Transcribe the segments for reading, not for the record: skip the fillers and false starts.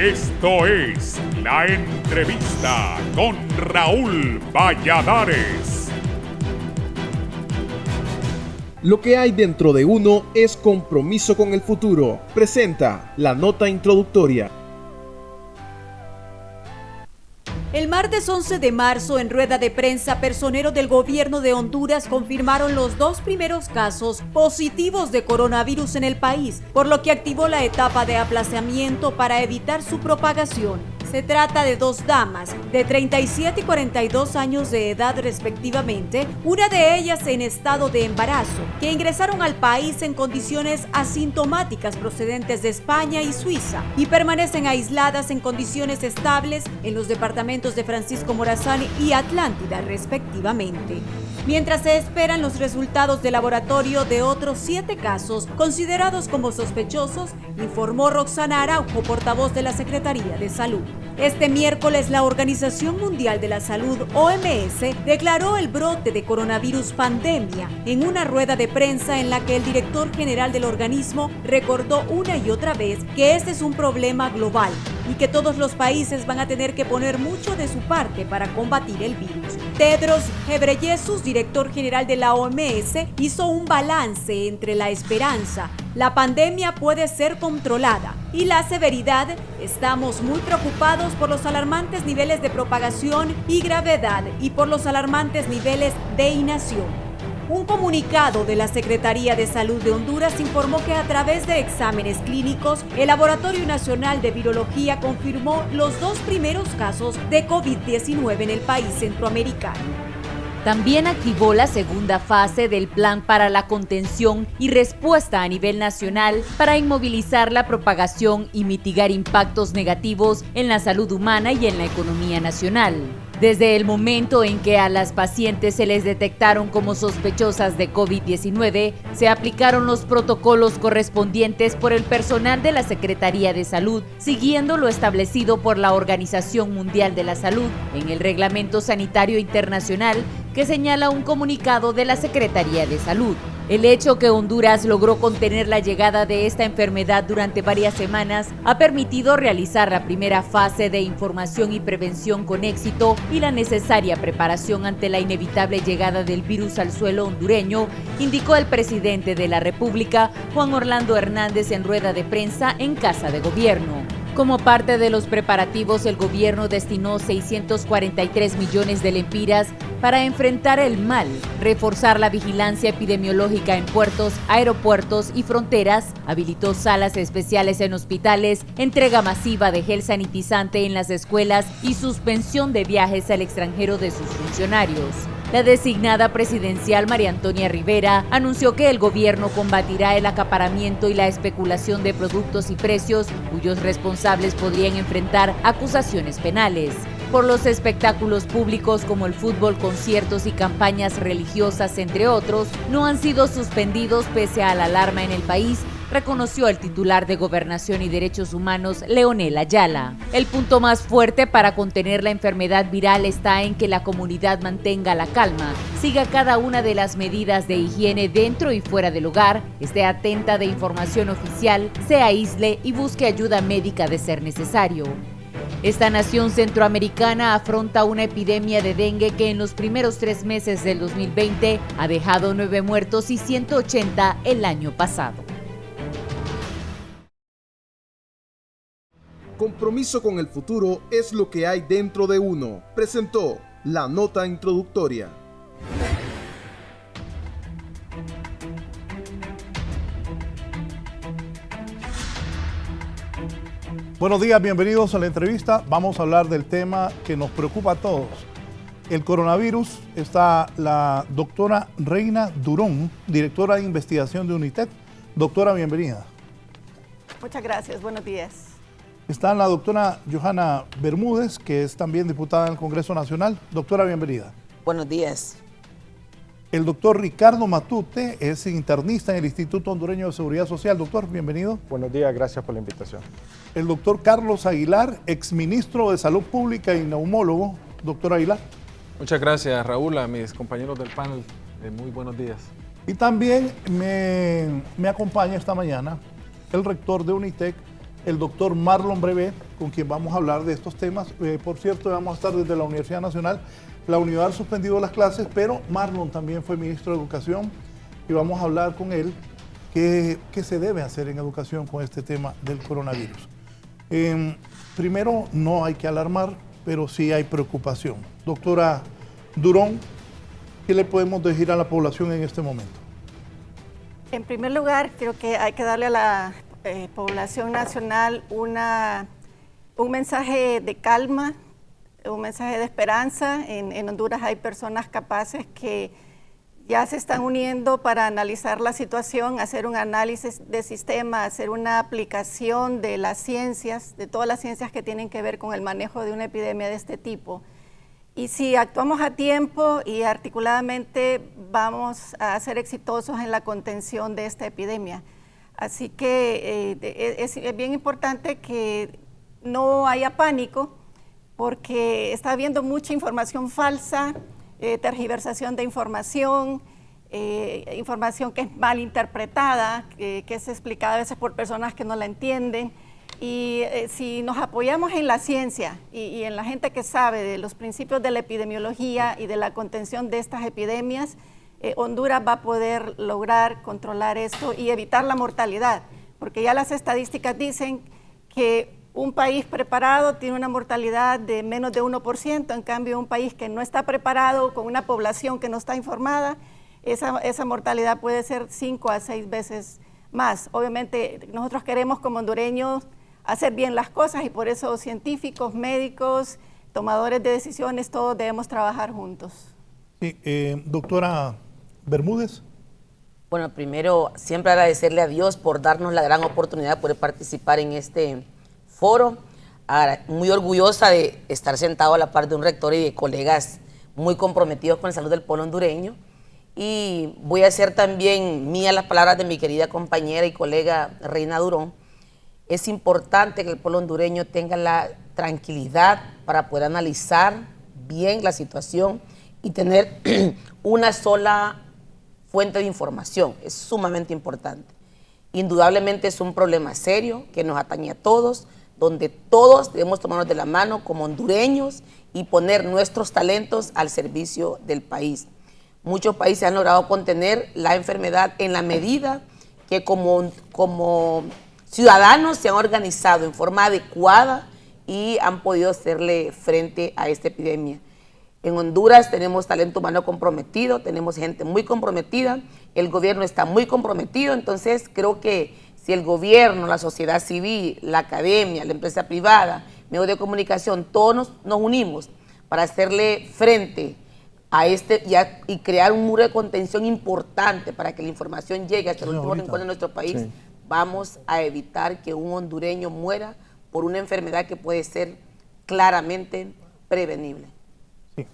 Esto es La Entrevista con Raúl Valladares. Lo que hay dentro de uno es compromiso con el futuro. Presenta la nota introductoria. El martes 11 de marzo, en rueda de prensa, personeros del gobierno de Honduras confirmaron los 2 primeros casos positivos de coronavirus en el país, por lo que activó la etapa de aplazamiento para evitar su propagación. Se trata de 2 damas de 37 y 42 años de edad respectivamente, una de ellas en estado de embarazo, que ingresaron al país en condiciones asintomáticas procedentes de España y Suiza y permanecen aisladas en condiciones estables en los departamentos de Francisco Morazán y Atlántida respectivamente. Mientras se esperan los resultados de laboratorio de otros 7 casos considerados como sospechosos, informó Roxana Araujo, portavoz de la Secretaría de Salud. Este miércoles, la Organización Mundial de la Salud, OMS, declaró el brote de coronavirus pandemia en una rueda de prensa en la que el director general del organismo recordó una y otra vez que este es un problema global y que todos los países van a tener que poner mucho de su parte para combatir el virus. Tedros Ghebreyesus, director general de la OMS, hizo un balance entre la esperanza, la pandemia puede ser controlada, y la severidad. Estamos muy preocupados por los alarmantes niveles de propagación y gravedad y por los alarmantes niveles de inacción. Un comunicado de la Secretaría de Salud de Honduras informó que a través de exámenes clínicos, el Laboratorio Nacional de Virología confirmó los 2 primeros casos de COVID-19 en el país centroamericano. También activó la segunda fase del plan para la contención y respuesta a nivel nacional para inmovilizar la propagación y mitigar impactos negativos en la salud humana y en la economía nacional. Desde el momento en que a las pacientes se les detectaron como sospechosas de COVID-19, se aplicaron los protocolos correspondientes por el personal de la Secretaría de Salud, siguiendo lo establecido por la Organización Mundial de la Salud en el Reglamento Sanitario Internacional, que señala un comunicado de la Secretaría de Salud. El hecho que Honduras logró contener la llegada de esta enfermedad durante varias semanas ha permitido realizar la primera fase de información y prevención con éxito y la necesaria preparación ante la inevitable llegada del virus al suelo hondureño, indicó el presidente de la República, Juan Orlando Hernández, en rueda de prensa en Casa de Gobierno. Como parte de los preparativos, el gobierno destinó 643 millones de lempiras para enfrentar el mal, reforzar la vigilancia epidemiológica en puertos, aeropuertos y fronteras, habilitó salas especiales en hospitales, entrega masiva de gel sanitizante en las escuelas y suspensión de viajes al extranjero de sus funcionarios. La designada presidencial María Antonia Rivera anunció que el gobierno combatirá el acaparamiento y la especulación de productos y precios, cuyos responsables podrían enfrentar acusaciones penales. Por los espectáculos públicos como el fútbol, conciertos y campañas religiosas, entre otros, no han sido suspendidos pese a la alarma en el país, reconoció el titular de Gobernación y Derechos Humanos, Leonel Ayala. El punto más fuerte para contener la enfermedad viral está en que la comunidad mantenga la calma, siga cada una de las medidas de higiene dentro y fuera del hogar, esté atenta de información oficial, se aísle y busque ayuda médica de ser necesario. Esta nación centroamericana afronta una epidemia de dengue que en los primeros 3 meses del 2020 ha dejado 9 muertos y 180 el año pasado. Compromiso con el futuro es lo que hay dentro de uno. Presentó la nota introductoria. Buenos días, bienvenidos a la entrevista. Vamos a hablar del tema que nos preocupa a todos. El coronavirus. Está la doctora Reina Durón, directora de investigación de UNITEC. Doctora, bienvenida. Muchas gracias, buenos días. Está la doctora Johanna Bermúdez, que es también diputada en el Congreso Nacional. Doctora, bienvenida. Buenos días. El doctor Ricardo Matute es internista en el Instituto Hondureño de Seguridad Social. Doctor, bienvenido. Buenos días, gracias por la invitación. El doctor Carlos Aguilar, exministro de Salud Pública y neumólogo. Doctor Aguilar. Muchas gracias, Raúl, a mis compañeros del panel. Muy buenos días. Y también me acompaña esta mañana el rector de UNITEC, el doctor Marlon Brevet, con quien vamos a hablar de estos temas. Por cierto, vamos a estar desde la Universidad Nacional. La universidad ha suspendido las clases, pero Marlon también fue ministro de Educación y vamos a hablar con él qué se debe hacer en educación con este tema del coronavirus. Primero, no hay que alarmar, pero sí hay preocupación. Doctora Durón, ¿qué le podemos decir a la población en este momento? En primer lugar, creo que hay que darle a la población nacional un mensaje de calma, un mensaje de esperanza. En Honduras hay personas capaces que ya se están uniendo para analizar la situación, hacer un análisis de sistema, hacer una aplicación de las ciencias, de todas las ciencias que tienen que ver con el manejo de una epidemia de este tipo. Y si actuamos a tiempo y articuladamente, vamos a ser exitosos en la contención de esta epidemia. Así que es bien importante que no haya pánico, porque está habiendo mucha información falsa, tergiversación de información, información que es mal interpretada, que es explicada a veces por personas que no la entienden. Y si nos apoyamos en la ciencia y en la gente que sabe de los principios de la epidemiología y de la contención de estas epidemias, Honduras va a poder lograr controlar esto y evitar la mortalidad, porque ya las estadísticas dicen que un país preparado tiene una mortalidad de menos de 1%, en cambio un país que no está preparado, con una población que no está informada, esa mortalidad puede ser 5 a 6 veces más. Obviamente nosotros queremos como hondureños hacer bien las cosas y por eso científicos, médicos, tomadores de decisiones, todos debemos trabajar juntos. Sí, doctora Bermúdez. Bueno, primero siempre agradecerle a Dios por darnos la gran oportunidad de poder participar en este foro. Ahora, muy orgullosa de estar sentado a la par de un rector y de colegas muy comprometidos con la salud del pueblo hondureño. Y voy a hacer también mías las palabras de mi querida compañera y colega Reina Durón. Es importante que el pueblo hondureño tenga la tranquilidad para poder analizar bien la situación y tener una sola fuente de información. Es sumamente importante. Indudablemente es un problema serio que nos atañe a todos, donde todos debemos tomarnos de la mano como hondureños y poner nuestros talentos al servicio del país. Muchos países han logrado contener la enfermedad en la medida que como ciudadanos se han organizado en forma adecuada y han podido hacerle frente a esta epidemia. En Honduras tenemos talento humano comprometido, tenemos gente muy comprometida, el gobierno está muy comprometido, entonces creo que si el gobierno, la sociedad civil, la academia, la empresa privada, medios de comunicación, todos nos unimos para hacerle frente a y crear un muro de contención importante para que la información llegue hasta el último rincón de nuestro país, vamos a evitar que un hondureño muera por una enfermedad que puede ser claramente prevenible. Sí.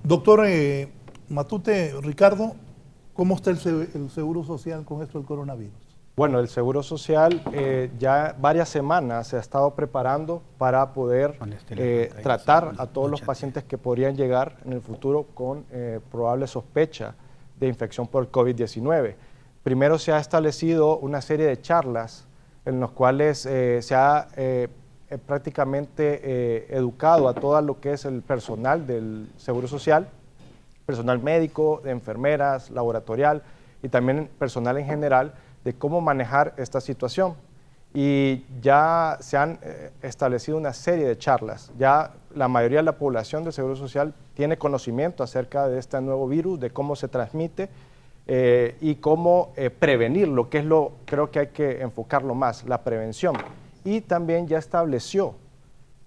Doctor Matute, Ricardo, ¿cómo está el Seguro Social con esto del coronavirus? Bueno, el Seguro Social ya varias semanas se ha estado preparando para poder tratar a todos los pacientes que podrían llegar en el futuro con probable sospecha de infección por COVID-19. Primero se ha establecido una serie de charlas en las cuales se ha prácticamente educado a todo lo que es el personal del Seguro Social, personal médico, de enfermeras, laboratorial y también personal en general, de cómo manejar esta situación. Y ya se han establecido una serie de charlas. Ya la mayoría de la población del Seguro Social tiene conocimiento acerca de este nuevo virus, de cómo se transmite y cómo prevenirlo, que es creo que hay que enfocarlo más, la prevención. Y también ya estableció,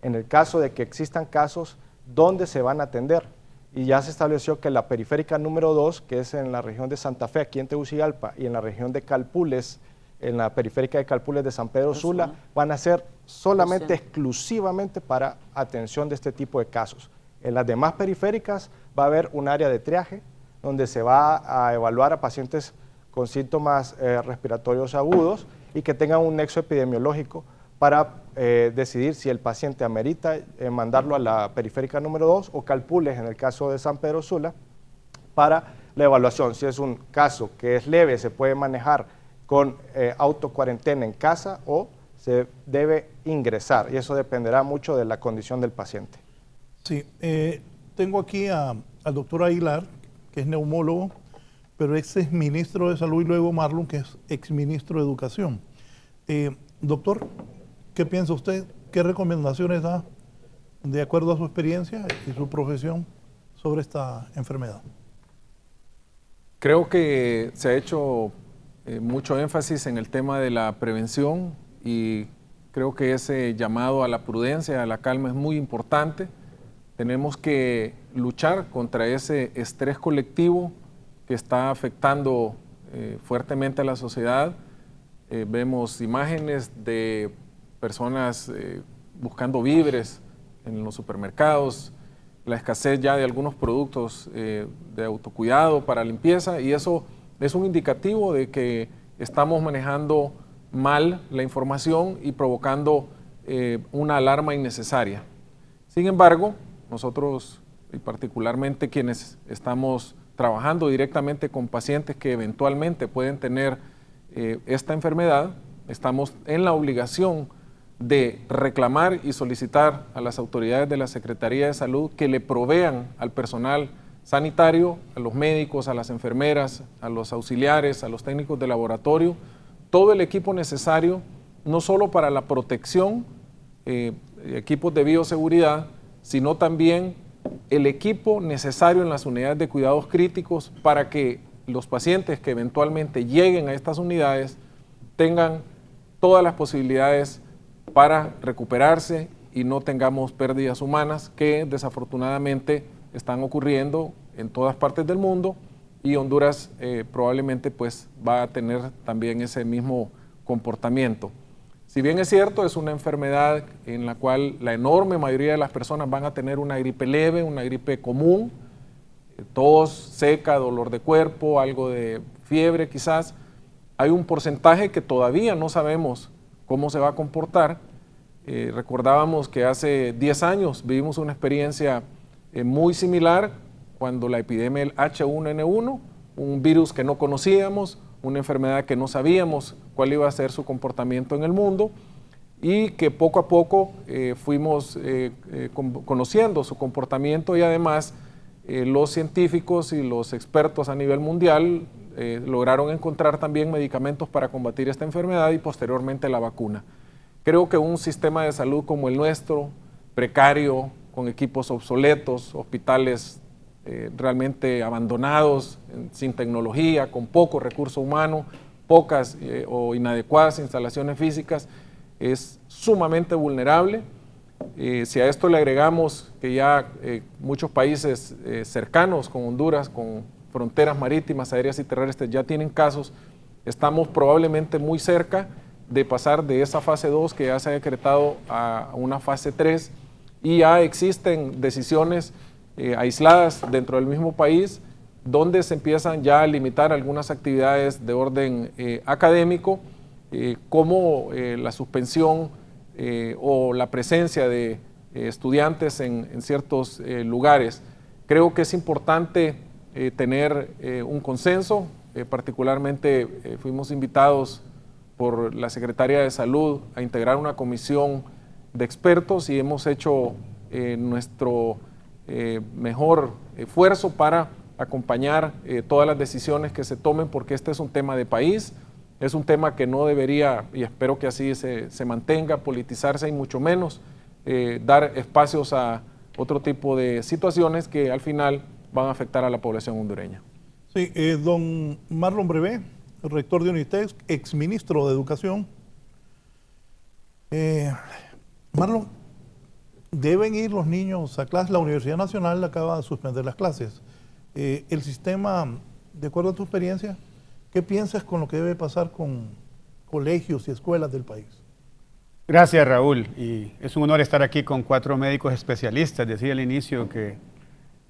en el caso de que existan casos, dónde se van a atender. Y ya se estableció que la periférica número 2, que es en la región de Santa Fe, aquí en Tegucigalpa, y en la región de Calpules, en la periférica de Calpules de San Pedro Sula, van a ser solamente, exclusivamente para atención de este tipo de casos. En las demás periféricas va a haber un área de triaje, donde se va a evaluar a pacientes con síntomas respiratorios agudos y que tengan un nexo epidemiológico para decidir si el paciente amerita mandarlo a la periférica número 2 o Calpules, en el caso de San Pedro Sula, para la evaluación. Si es un caso que es leve, se puede manejar con autocuarentena en casa, o se debe ingresar y eso dependerá mucho de la condición del paciente. Sí, tengo aquí al doctor Aguilar, que es neumólogo, pero es exministro de Salud, y luego Marlon, que es exministro de Educación. Doctor, ¿qué piensa usted? ¿Qué recomendaciones da, de acuerdo a su experiencia y su profesión, sobre esta enfermedad? Creo que se ha hecho mucho énfasis en el tema de la prevención y creo que ese llamado a la prudencia, a la calma es muy importante. Tenemos que luchar contra ese estrés colectivo que está afectando fuertemente a la sociedad. Vemos imágenes de personas buscando víveres en los supermercados, la escasez ya de algunos productos de autocuidado para limpieza, y eso es un indicativo de que estamos manejando mal la información y provocando una alarma innecesaria. Sin embargo, nosotros, y particularmente quienes estamos trabajando directamente con pacientes que eventualmente pueden tener esta enfermedad, estamos en la obligación de reclamar y solicitar a las autoridades de la Secretaría de Salud que le provean al personal sanitario, a los médicos, a las enfermeras, a los auxiliares, a los técnicos de laboratorio, todo el equipo necesario, no solo para la protección, equipos de bioseguridad, sino también el equipo necesario en las unidades de cuidados críticos para que los pacientes que eventualmente lleguen a estas unidades tengan todas las posibilidades para recuperarse y no tengamos pérdidas humanas que desafortunadamente están ocurriendo en todas partes del mundo, y Honduras probablemente pues va a tener también ese mismo comportamiento. Si bien es cierto, es una enfermedad en la cual la enorme mayoría de las personas van a tener una gripe leve, una gripe común, tos, seca, dolor de cuerpo, algo de fiebre quizás, hay un porcentaje que todavía no sabemos cómo se va a comportar. Recordábamos que hace 10 años vivimos una experiencia muy similar cuando la epidemia del H1N1, un virus que no conocíamos, una enfermedad que no sabíamos cuál iba a ser su comportamiento en el mundo, y que poco a poco fuimos conociendo su comportamiento, y además los científicos y los expertos a nivel mundial lograron encontrar también medicamentos para combatir esta enfermedad y posteriormente la vacuna. Creo que un sistema de salud como el nuestro, precario, con equipos obsoletos, hospitales realmente abandonados, sin tecnología, con poco recurso humano, pocas o inadecuadas instalaciones físicas, es sumamente vulnerable. Si a esto le agregamos que ya muchos países cercanos con Honduras, con fronteras marítimas, aéreas y terrestres, ya tienen casos, estamos probablemente muy cerca de pasar de esa fase 2 que ya se ha decretado a una fase 3, y ya existen decisiones aisladas dentro del mismo país donde se empiezan ya a limitar algunas actividades de orden académico, como la suspensión o la presencia de estudiantes en ciertos lugares. Creo que es importante tener un consenso, particularmente fuimos invitados por la Secretaría de Salud a integrar una comisión de expertos y hemos hecho nuestro mejor esfuerzo para acompañar todas las decisiones que se tomen, porque este es un tema de país, es un tema que no debería, y espero que así se mantenga, politizarse, y mucho menos dar espacios a otro tipo de situaciones que al final van a afectar a la población hondureña. Sí, don Marlon Brevé, rector de UNITEC, exministro de Educación. Marlon, ¿deben ir los niños a clases? La Universidad Nacional acaba de suspender las clases. El sistema, de acuerdo a tu experiencia, ¿qué piensas con lo que debe pasar con colegios y escuelas del país? Gracias, Raúl, y es un honor estar aquí con 4 médicos especialistas. Decía al inicio que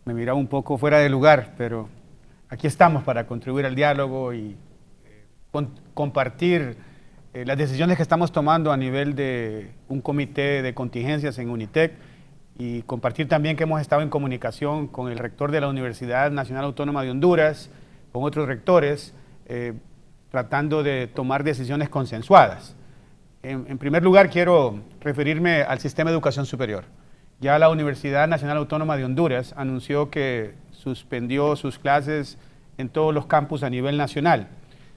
me miraba un poco fuera de lugar, pero aquí estamos para contribuir al diálogo y compartir las decisiones que estamos tomando a nivel de un comité de contingencias en UNITEC, y compartir también que hemos estado en comunicación con el rector de la Universidad Nacional Autónoma de Honduras, con otros rectores, tratando de tomar decisiones consensuadas. En primer lugar, quiero referirme al sistema de educación superior. Ya la Universidad Nacional Autónoma de Honduras anunció que suspendió sus clases en todos los campus a nivel nacional.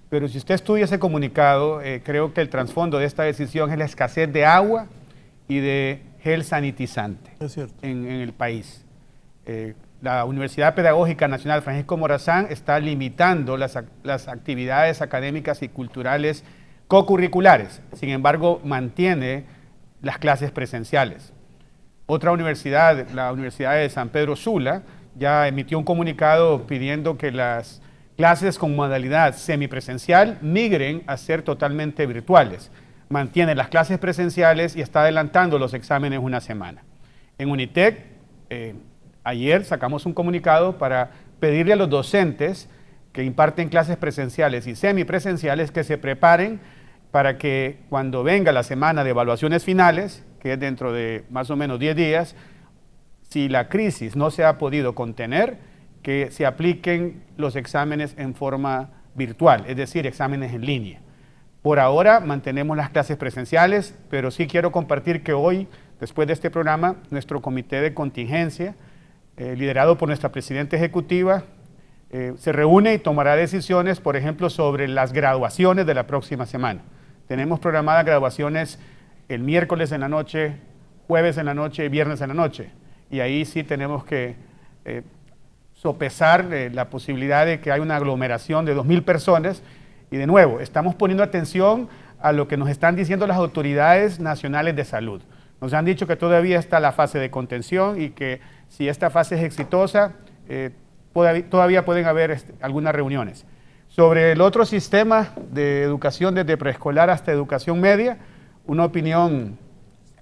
Pero si usted estudia ese comunicado, creo que el trasfondo de esta decisión es la escasez de agua y de gel sanitizante en el país. La Universidad Pedagógica Nacional Francisco Morazán está limitando las actividades académicas y culturales co-curriculares. Sin embargo, mantiene las clases presenciales. Otra universidad, la Universidad de San Pedro Sula, ya emitió un comunicado pidiendo que las clases con modalidad semipresencial migren a ser totalmente virtuales. Mantiene las clases presenciales y está adelantando los exámenes una semana. En UNITEC, ayer sacamos un comunicado para pedirle a los docentes que imparten clases presenciales y semipresenciales que se preparen para que cuando venga la semana de evaluaciones finales, que es dentro de más o menos 10 días, si la crisis no se ha podido contener, que se apliquen los exámenes en forma virtual, es decir, exámenes en línea. Por ahora mantenemos las clases presenciales, pero sí quiero compartir que hoy, después de este programa, nuestro comité de contingencia, liderado por nuestra presidenta ejecutiva, se reúne y tomará decisiones, por ejemplo, sobre las graduaciones de la próxima semana. Tenemos programadas graduaciones el miércoles en la noche, jueves en la noche y viernes en la noche. Y ahí sí tenemos que sopesar la posibilidad de que haya una aglomeración de 2,000 personas. Y de nuevo, estamos poniendo atención a lo que nos están diciendo las autoridades nacionales de salud. Nos han dicho que todavía está la fase de contención y que si esta fase es exitosa, todavía pueden haber algunas reuniones. Sobre el otro sistema de educación desde preescolar hasta educación media, una opinión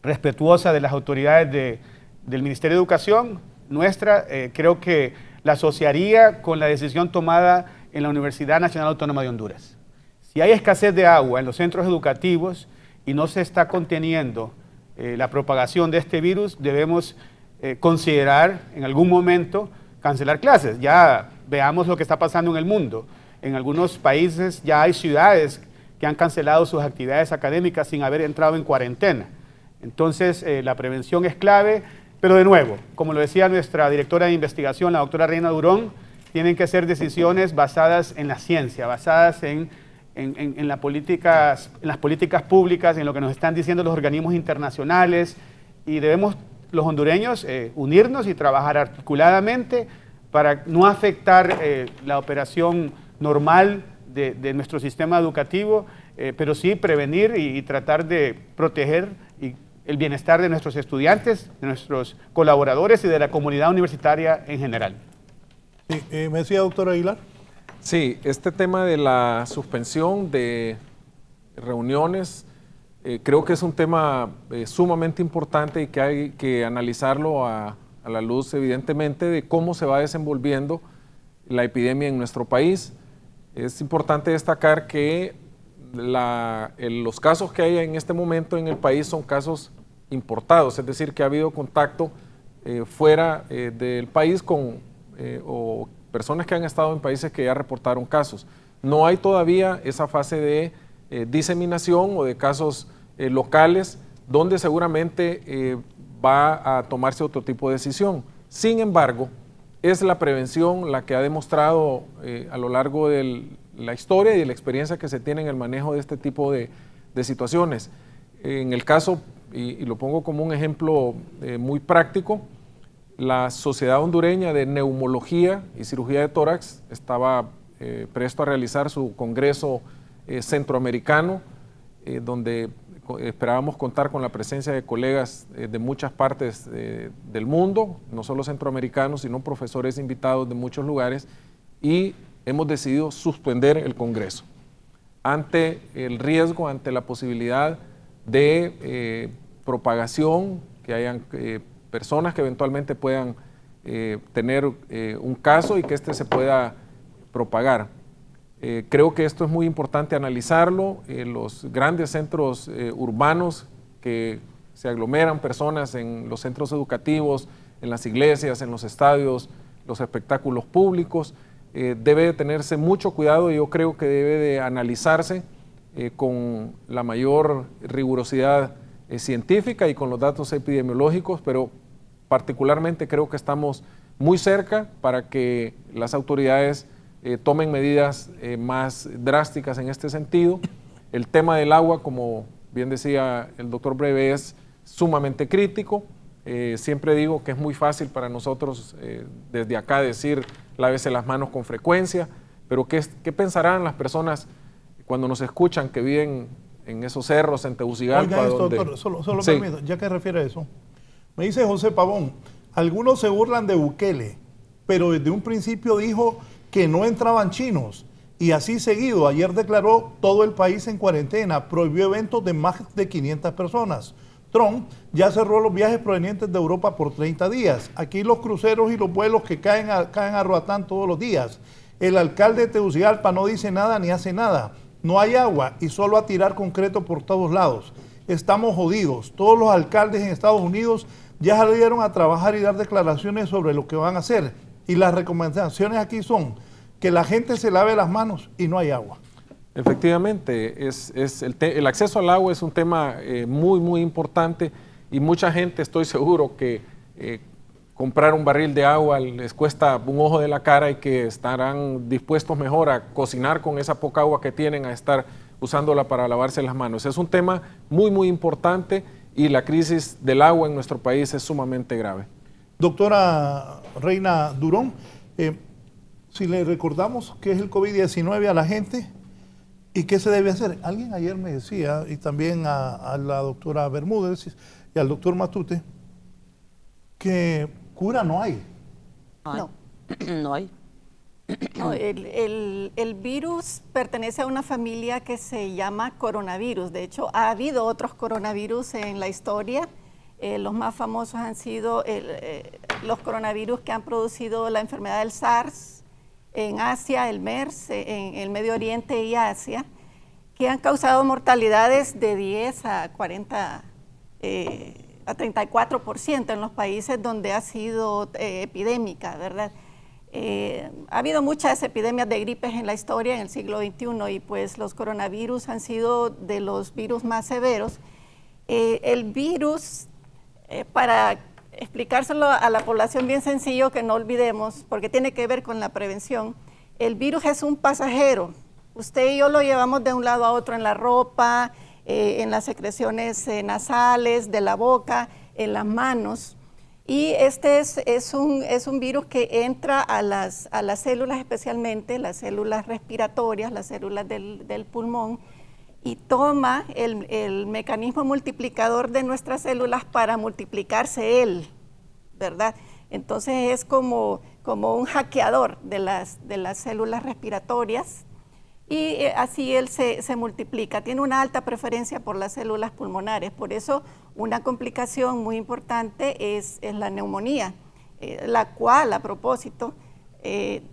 respetuosa de las autoridades del Ministerio de Educación, nuestra, creo que la asociaría con la decisión tomada en la Universidad Nacional Autónoma de Honduras. Si hay escasez de agua en los centros educativos y no se está conteniendo la propagación de este virus, debemos considerar en algún momento cancelar clases. Ya veamos lo que está pasando en el mundo. En algunos países ya hay ciudades que han cancelado sus actividades académicas sin haber entrado en cuarentena. Entonces, la prevención es clave, pero de nuevo, como lo decía nuestra directora de investigación, la doctora Reina Durón, tienen que ser decisiones basadas en la ciencia, basadas en las políticas públicas, en lo que nos están diciendo los organismos internacionales, y debemos los hondureños unirnos y trabajar articuladamente para no afectar la operación normal de nuestro sistema educativo, pero sí prevenir y tratar de proteger el bienestar de nuestros estudiantes, de nuestros colaboradores y de la comunidad universitaria en general. Sí, ¿me decía, doctor Aguilar? Sí, este tema de la suspensión de reuniones creo que es un tema sumamente importante y que hay que analizarlo a la luz, evidentemente, de cómo se va desenvolviendo la epidemia en nuestro país. Es importante destacar que los casos que hay en este momento en el país son casos importados, es decir, que ha habido contacto fuera del país o personas que han estado en países que ya reportaron casos. No hay todavía esa fase de diseminación o de casos locales donde seguramente va a tomarse otro tipo de decisión. Sin embargo, es la prevención la que ha demostrado a lo largo de la historia y de la experiencia que se tiene en el manejo de este tipo de situaciones. En el caso, y lo pongo como un ejemplo muy práctico, la Sociedad Hondureña de Neumología y Cirugía de Tórax estaba presto a realizar su congreso centroamericano, donde esperábamos contar con la presencia de colegas de muchas partes del mundo, no solo centroamericanos, sino profesores invitados de muchos lugares, y hemos decidido suspender el congreso ante el riesgo, ante la posibilidad de propagación, que hayan personas que eventualmente puedan tener un caso y que este se pueda propagar. Creo que esto es muy importante analizarlo. Los grandes centros urbanos que se aglomeran personas en los centros educativos, en las iglesias, en los estadios, los espectáculos públicos, debe de tenerse mucho cuidado y yo creo que debe de analizarse con la mayor rigurosidad científica y con los datos epidemiológicos, pero particularmente creo que estamos muy cerca para que las autoridades tomen medidas más drásticas en este sentido. El tema del agua, como bien decía el doctor Breve, es sumamente crítico. Siempre digo que es muy fácil para nosotros desde acá decir lávese las manos con frecuencia, pero ¿qué pensarán las personas cuando nos escuchan que viven en esos cerros, en Tegucigalpa? Oiga esto, doctor, solo Sí. permito, ya que refiere a eso. Me dice José Pavón, algunos se burlan de Bukele, pero desde un principio dijo que no entraban chinos. Y así seguido, ayer declaró todo el país en cuarentena, prohibió eventos de más de 500 personas. Trump ya cerró los viajes provenientes de Europa por 30 días. Aquí los cruceros y los vuelos que caen a Roatán todos los días. El alcalde de Tegucigalpa no dice nada ni hace nada. No hay agua y solo a tirar concreto por todos lados. Estamos jodidos. Todos los alcaldes en Estados Unidos ya salieron a trabajar y dar declaraciones sobre lo que van a hacer. Y las recomendaciones aquí son que la gente se lave las manos y no hay agua. Efectivamente, el acceso al agua es un tema muy importante y mucha gente, estoy seguro que comprar un barril de agua les cuesta un ojo de la cara y que estarán dispuestos mejor a cocinar con esa poca agua que tienen, a estar usándola para lavarse las manos. Es un tema muy importante y la crisis del agua en nuestro país es sumamente grave. Doctora Reina Durón, si le recordamos qué es el COVID-19 a la gente y qué se debe hacer. Alguien ayer me decía, y también a la doctora Bermúdez y al doctor Matute, que cura no hay. No. No hay. No, el virus pertenece a una familia que se llama coronavirus. De hecho, ha habido otros coronavirus en la historia. Los más famosos han sido los coronavirus que han producido la enfermedad del SARS en Asia, el MERS, en el Medio Oriente y Asia, que han causado mortalidades de 10 a 40, a 34% en los países donde ha sido epidémica, ¿verdad? Ha habido muchas epidemias de gripes en la historia en el siglo XXI y pues los coronavirus han sido de los virus más severos. El virus, para explicárselo a la población bien sencillo, que no olvidemos, porque tiene que ver con la prevención, el virus es un pasajero. Usted y yo lo llevamos de un lado a otro en la ropa, en las secreciones nasales, de la boca, en las manos. Y este es un virus que entra a las células, especialmente las células respiratorias, las células del pulmón, y toma el mecanismo multiplicador de nuestras células para multiplicarse él, ¿verdad? Entonces es como un hackeador de las células respiratorias y así él se multiplica. Tiene una alta preferencia por las células pulmonares, por eso una complicación muy importante es la neumonía, la cual, a propósito,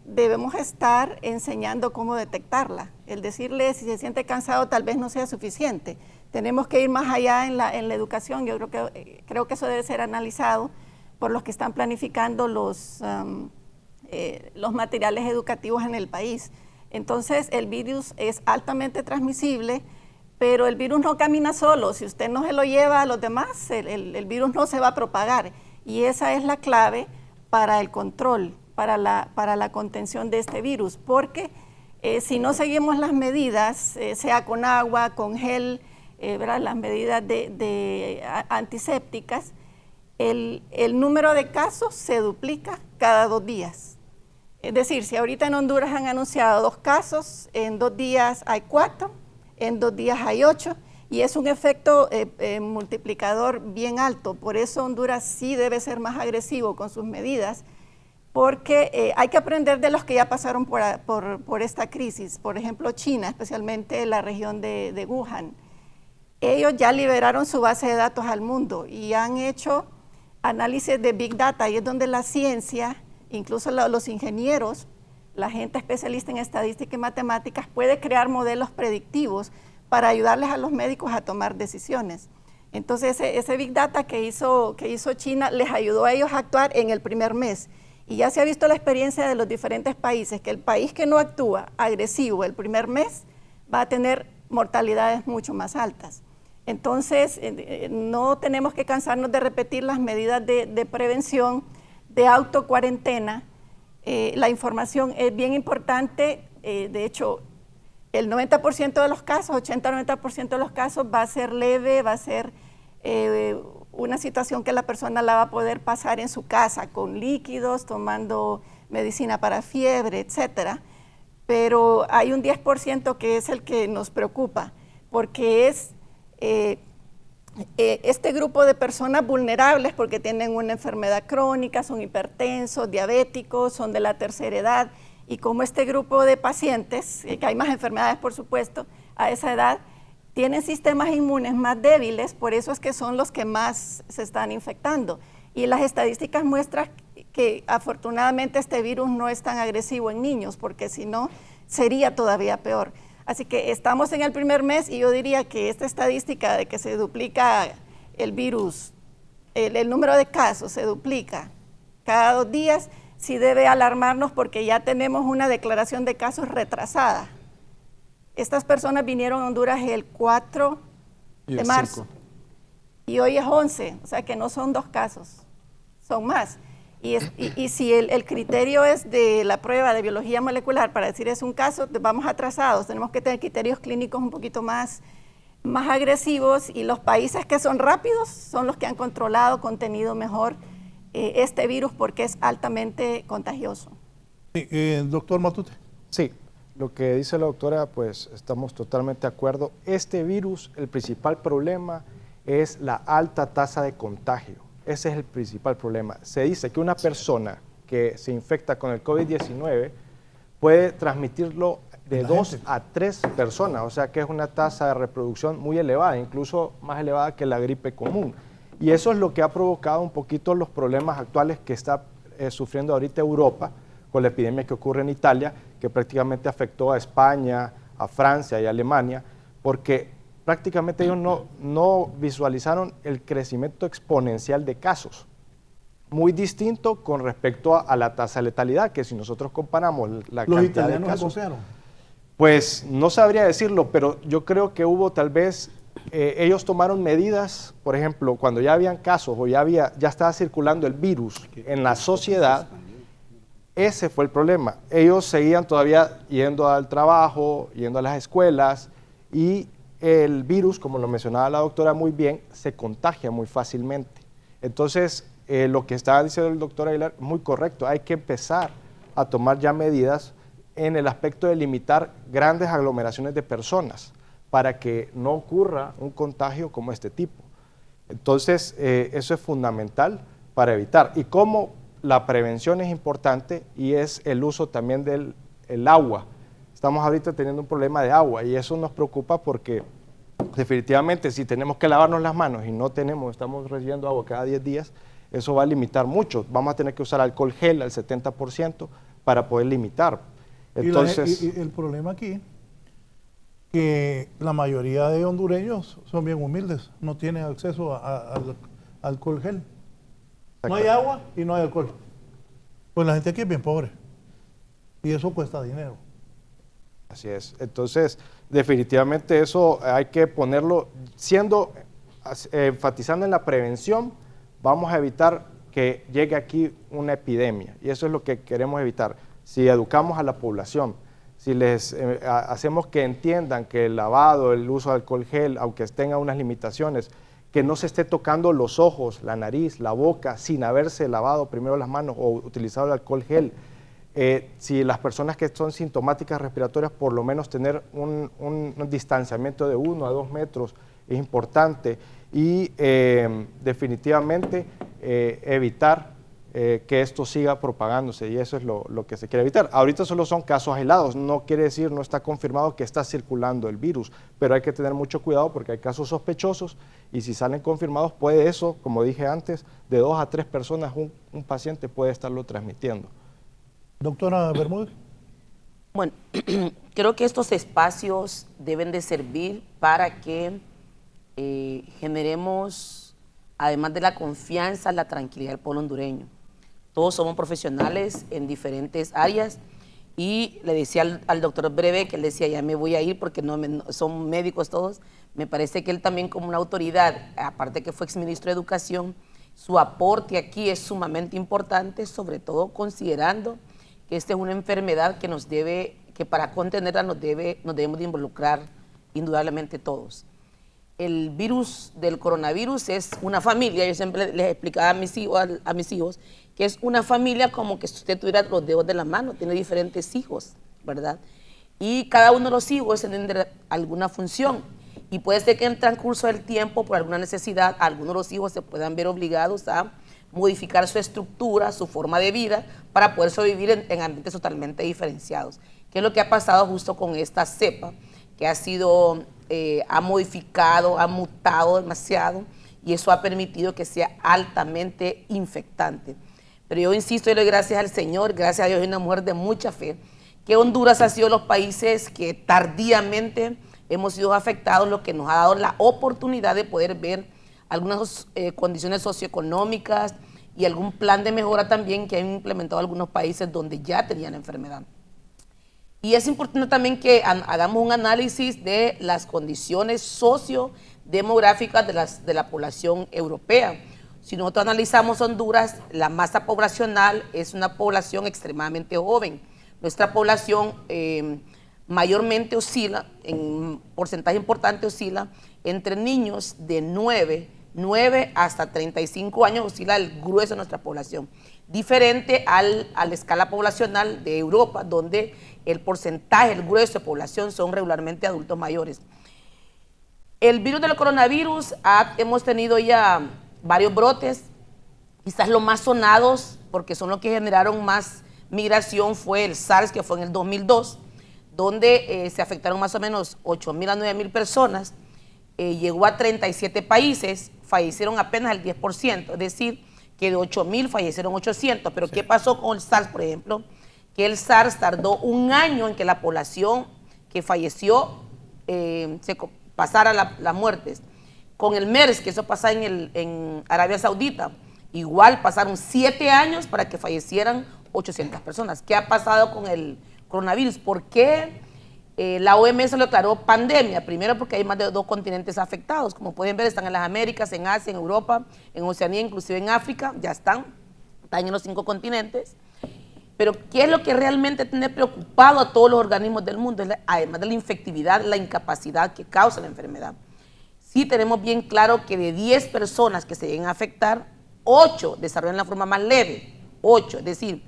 debemos estar enseñando cómo detectarla. El decirle si se siente cansado tal vez no sea suficiente. Tenemos que ir más allá en la educación. Yo creo que eso debe ser analizado por los que están planificando los materiales educativos en el país. Entonces, el virus es altamente transmisible, pero el virus no camina solo. Si usted no se lo lleva a los demás, el virus no se va a propagar. Y esa es la clave para el control, para la contención de este virus, porque si no seguimos las medidas, sea con agua, con gel, ¿verdad? Las medidas antisépticas, el número de casos se duplica cada 2 días. Es decir, si ahorita en Honduras han anunciado 2 casos, en 2 días hay 4, en 2 días hay 8, y es un efecto multiplicador bien alto. Por eso Honduras sí debe ser más agresivo con sus medidas, porque hay que aprender de los que ya pasaron por esta crisis. Por ejemplo, China, especialmente la región de Wuhan. Ellos ya liberaron su base de datos al mundo y han hecho análisis de Big Data, y es donde la ciencia, incluso los ingenieros, la gente especialista en estadística y matemáticas, puede crear modelos predictivos para ayudarles a los médicos a tomar decisiones. Entonces, ese Big Data que hizo China les ayudó a ellos a actuar en el primer mes. Y ya se ha visto la experiencia de los diferentes países, que el país que no actúa agresivo el primer mes va a tener mortalidades mucho más altas. Entonces, no tenemos que cansarnos de repetir las medidas de prevención, de autocuarentena. La información es bien importante, de hecho, el 90% de los casos, 80-90% de los casos va a ser leve, va a ser una situación que la persona la va a poder pasar en su casa, con líquidos, tomando medicina para fiebre, etcétera. Pero hay un 10% que es el que nos preocupa, porque es este grupo de personas vulnerables porque tienen una enfermedad crónica, son hipertensos, diabéticos, son de la tercera edad, y como este grupo de pacientes, que hay más enfermedades por supuesto, a esa edad, tienen sistemas inmunes más débiles, por eso es que son los que más se están infectando. Y las estadísticas muestran que afortunadamente este virus no es tan agresivo en niños, porque si no, sería todavía peor. Así que estamos en el primer mes y yo diría que esta estadística de que se duplica el virus, el número de casos se duplica cada 2 días, sí debe alarmarnos porque ya tenemos una declaración de casos retrasada. Estas personas vinieron a Honduras el 4 de marzo y hoy es 11, o sea que no son 2 casos, son más. Y si el criterio es de la prueba de biología molecular para decir es un caso, vamos atrasados, tenemos que tener criterios clínicos un poquito más agresivos, y los países que son rápidos son los que han controlado, contenido mejor este virus porque es altamente contagioso. Sí, doctor Matute. Sí, lo que dice la doctora, pues estamos totalmente de acuerdo. Este virus, el principal problema es la alta tasa de contagio. Ese es el principal problema. Se dice que una persona que se infecta con el COVID-19 puede transmitirlo de 2 a 3 personas, o sea que es una tasa de reproducción muy elevada, incluso más elevada que la gripe común. Y eso es lo que ha provocado un poquito los problemas actuales que está sufriendo ahorita Europa, con la epidemia que ocurre en Italia, que prácticamente afectó a España, a Francia y a Alemania, porque prácticamente ellos no visualizaron el crecimiento exponencial de casos. Muy distinto con respecto a la tasa de letalidad, que si nosotros comparamos la cantidad de casos... ¿Los italianos Pues no sabría decirlo, pero yo creo que hubo tal vez... ellos tomaron medidas, por ejemplo, cuando ya habían casos o ya estaba circulando el virus en la sociedad, ese fue el problema. Ellos seguían todavía yendo al trabajo, yendo a las escuelas, y el virus, como lo mencionaba la doctora muy bien, se contagia muy fácilmente. Entonces, lo que estaba diciendo el doctor Aguilar, muy correcto, hay que empezar a tomar ya medidas en el aspecto de limitar grandes aglomeraciones de personas para que no ocurra un contagio como este tipo. Entonces, eso es fundamental para evitar. Y como la prevención es importante, y es el uso también del agua. Estamos ahorita teniendo un problema de agua y eso nos preocupa porque definitivamente si tenemos que lavarnos las manos y estamos recibiendo agua cada 10 días, eso va a limitar mucho. Vamos a tener que usar alcohol gel al 70% para poder limitar. Entonces, y el problema aquí, que la mayoría de hondureños son bien humildes, no tienen acceso al alcohol gel. No hay agua y no hay alcohol. Pues la gente aquí es bien pobre y eso cuesta dinero. Así es. Entonces, definitivamente eso hay que ponerlo, enfatizando en la prevención, vamos a evitar que llegue aquí una epidemia y eso es lo que queremos evitar. Si educamos a la población, si les hacemos que entiendan que el lavado, el uso de alcohol gel, aunque tenga unas limitaciones, que no se esté tocando los ojos, la nariz, la boca, sin haberse lavado primero las manos o utilizado el alcohol gel. Si las personas que son sintomáticas respiratorias, por lo menos tener un distanciamiento de 1 a 2 metros es importante. Y definitivamente evitar que esto siga propagándose, y eso es lo que se quiere evitar. Ahorita solo son casos aislados, no quiere decir, no está confirmado que está circulando el virus, pero hay que tener mucho cuidado porque hay casos sospechosos y si salen confirmados puede eso, como dije antes, de 2 a 3 personas un paciente puede estarlo transmitiendo. Doctora Bermúdez. Bueno, creo que estos espacios deben de servir para que generemos, además de la confianza, la tranquilidad del pueblo hondureño. Todos somos profesionales en diferentes áreas y le decía al doctor Breve, que él decía, ya me voy a ir porque son médicos todos. Me parece que él también como una autoridad, aparte que fue exministro de Educación, su aporte aquí es sumamente importante, sobre todo considerando que esta es una enfermedad que para contenerla nos debemos de involucrar indudablemente todos. El virus del coronavirus es una familia, yo siempre les explicaba a mis hijos que es una familia como que si usted tuviera los dedos de la mano, tiene diferentes hijos, ¿verdad? Y cada uno de los hijos tiene alguna función y puede ser que en el transcurso del tiempo, por alguna necesidad, algunos de los hijos se puedan ver obligados a modificar su estructura, su forma de vida, para poder sobrevivir en ambientes totalmente diferenciados. ¿Qué es lo que ha pasado justo con esta cepa? Que ha modificado, ha mutado demasiado y eso ha permitido que sea altamente infectante. Pero yo insisto y le doy gracias al Señor, gracias a Dios, soy una mujer de mucha fe, que Honduras ha sido los países que tardíamente hemos sido afectados, lo que nos ha dado la oportunidad de poder ver algunas condiciones socioeconómicas y algún plan de mejora también que han implementado algunos países donde ya tenían la enfermedad. Y es importante también que hagamos un análisis de las condiciones sociodemográficas de la población europea. Si nosotros analizamos Honduras, la masa poblacional es una población extremadamente joven. Nuestra población mayormente oscila, en porcentaje importante oscila, entre niños de 9 hasta 35 años, oscila el grueso de nuestra población. Diferente a la escala poblacional de Europa, donde el porcentaje, el grueso de población son regularmente adultos mayores. El virus del coronavirus, hemos tenido ya varios brotes, quizás los más sonados, porque son los que generaron más migración, fue el SARS, que fue en el 2002, donde se afectaron más o menos 8.000 a 9.000 personas, llegó a 37 países, fallecieron apenas el 10%, es decir, que de 8.000 fallecieron 800, pero sí. ¿Qué pasó con el SARS, por ejemplo? Que el SARS tardó un año en que la población que falleció pasara las muertes. Con el MERS, que eso pasa en Arabia Saudita, igual pasaron 7 años para que fallecieran 800 personas. ¿Qué ha pasado con el coronavirus? ¿Por qué la OMS lo declaró pandemia? Primero porque hay más de 2 continentes afectados. Como pueden ver, están en las Américas, en Asia, en Europa, en Oceanía, inclusive en África, ya están en los 5 continentes. Pero ¿qué es lo que realmente tiene preocupado a todos los organismos del mundo? Además de la infectividad, la incapacidad que causa la enfermedad. Sí tenemos bien claro que de 10 personas que se lleguen a afectar, 8 desarrollan la forma más leve, 8, es decir,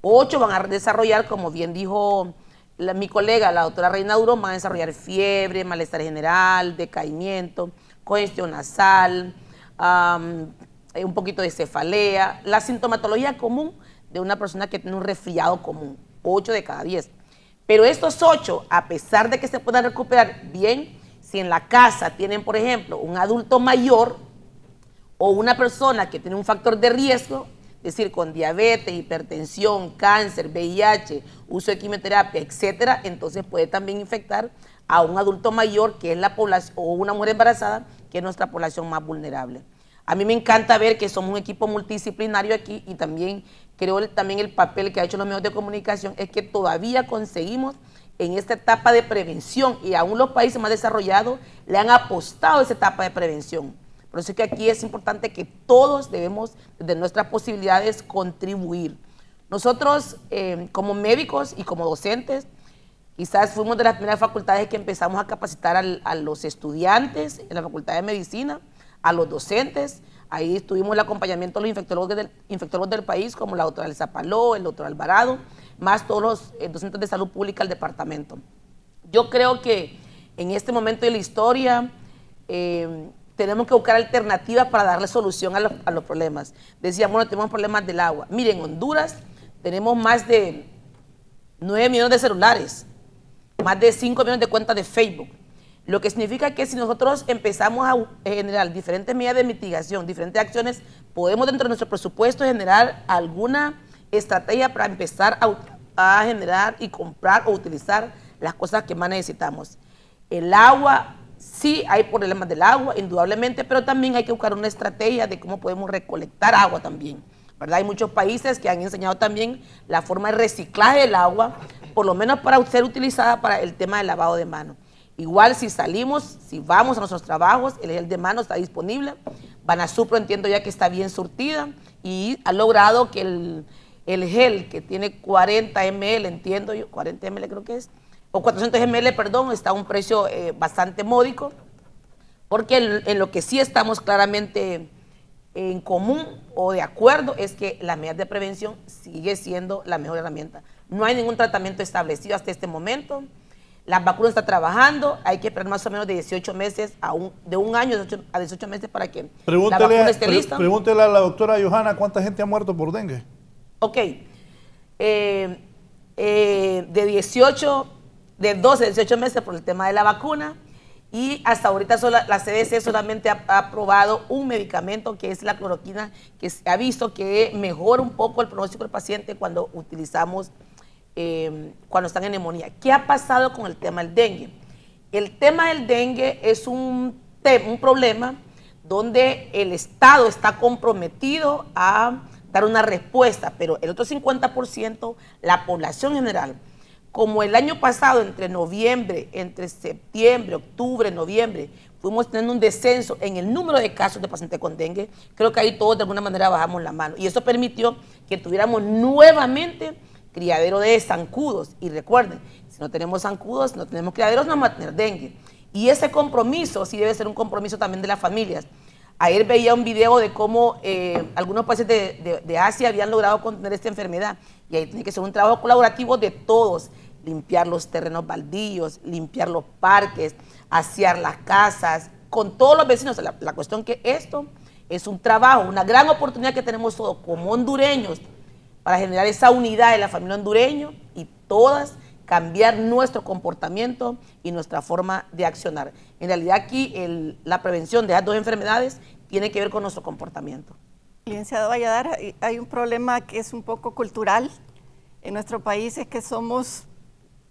8 van a desarrollar, como bien dijo mi colega, la doctora Reina Durón, van a desarrollar fiebre, malestar general, decaimiento, congestión nasal, un poquito de cefalea, la sintomatología común de una persona que tiene un resfriado común, 8 de cada 10. Pero estos 8, a pesar de que se puedan recuperar bien, si en la casa tienen, por ejemplo, un adulto mayor o una persona que tiene un factor de riesgo, es decir, con diabetes, hipertensión, cáncer, VIH, uso de quimioterapia, etcétera, entonces puede también infectar a un adulto mayor que es la población, o una mujer embarazada, que es nuestra población más vulnerable. A mí me encanta ver que somos un equipo multidisciplinario aquí y también creo también el papel que ha hecho los medios de comunicación es que todavía conseguimos en esta etapa de prevención y aún los países más desarrollados le han apostado a esa etapa de prevención. Por eso es que aquí es importante que todos debemos, desde nuestras posibilidades, contribuir. Nosotros, como médicos y como docentes, quizás fuimos de las primeras facultades que empezamos a capacitar a los estudiantes en la Facultad de Medicina, a los docentes. Ahí tuvimos el acompañamiento de los infectólogos del país, como la doctora Elsa Paló, el doctor Alvarado, más todos los docentes de salud pública del departamento. Yo creo que en este momento de la historia tenemos que buscar alternativas para darle solución a los problemas. Decíamos, bueno, tenemos problemas del agua. Miren, en Honduras tenemos más de 9 millones de celulares, más de 5 millones de cuentas de Facebook. Lo que significa que si nosotros empezamos a generar diferentes medidas de mitigación, diferentes acciones, podemos dentro de nuestro presupuesto generar alguna estrategia para empezar a generar y comprar o utilizar las cosas que más necesitamos. El agua, sí hay problemas del agua, indudablemente, pero también hay que buscar una estrategia de cómo podemos recolectar agua también, ¿verdad? Hay muchos países que han enseñado también la forma de reciclaje del agua por lo menos para ser utilizada para el tema del lavado de manos. Igual si salimos, si vamos a nuestros trabajos, el gel de mano está disponible. Banasupro entiendo ya que está bien surtida y ha logrado que el gel que tiene 40 ml, entiendo yo, 40 ml creo que es, o 400 ml, perdón, está a un precio bastante módico, porque en lo que sí estamos claramente en común o de acuerdo es que las medidas de prevención sigue siendo la mejor herramienta. No hay ningún tratamiento establecido hasta este momento. La vacuna está trabajando, hay que esperar más o menos de 18 meses, de un año a 18 meses para que la vacuna esté lista. Pregúntele a la doctora Johanna cuánta gente ha muerto por dengue. Ok, de 12 a 18 meses por el tema de la vacuna, y hasta ahorita la CDC solamente ha aprobado un medicamento que es la cloroquina, que se ha visto que mejora un poco el pronóstico del paciente cuando utilizamos, cuando están en neumonía. ¿Qué ha pasado con el tema del dengue? El tema del dengue es un problema donde el Estado está comprometido a dar una respuesta, pero el otro 50%, la población general, como el año pasado, entre septiembre, octubre, noviembre, fuimos teniendo un descenso en el número de casos de pacientes con dengue, creo que ahí todos de alguna manera bajamos la mano. Y eso permitió que tuviéramos nuevamente criadero de zancudos. Y recuerden, si no tenemos zancudos, no tenemos criaderos, no vamos a tener dengue. Y ese compromiso sí debe ser un compromiso también de las familias. Ayer veía un video de cómo algunos países de Asia habían logrado contener esta enfermedad. Y ahí tiene que ser un trabajo colaborativo de todos. Limpiar los terrenos baldíos, limpiar los parques, asear las casas, con todos los vecinos. La cuestión que esto es un trabajo, una gran oportunidad que tenemos todos como hondureños para generar esa unidad de la familia hondureña y todas cambiar nuestro comportamiento y nuestra forma de accionar. En realidad aquí la prevención de las dos enfermedades tiene que ver con nuestro comportamiento. Licenciado Valladares, hay un problema que es un poco cultural en nuestro país, es que somos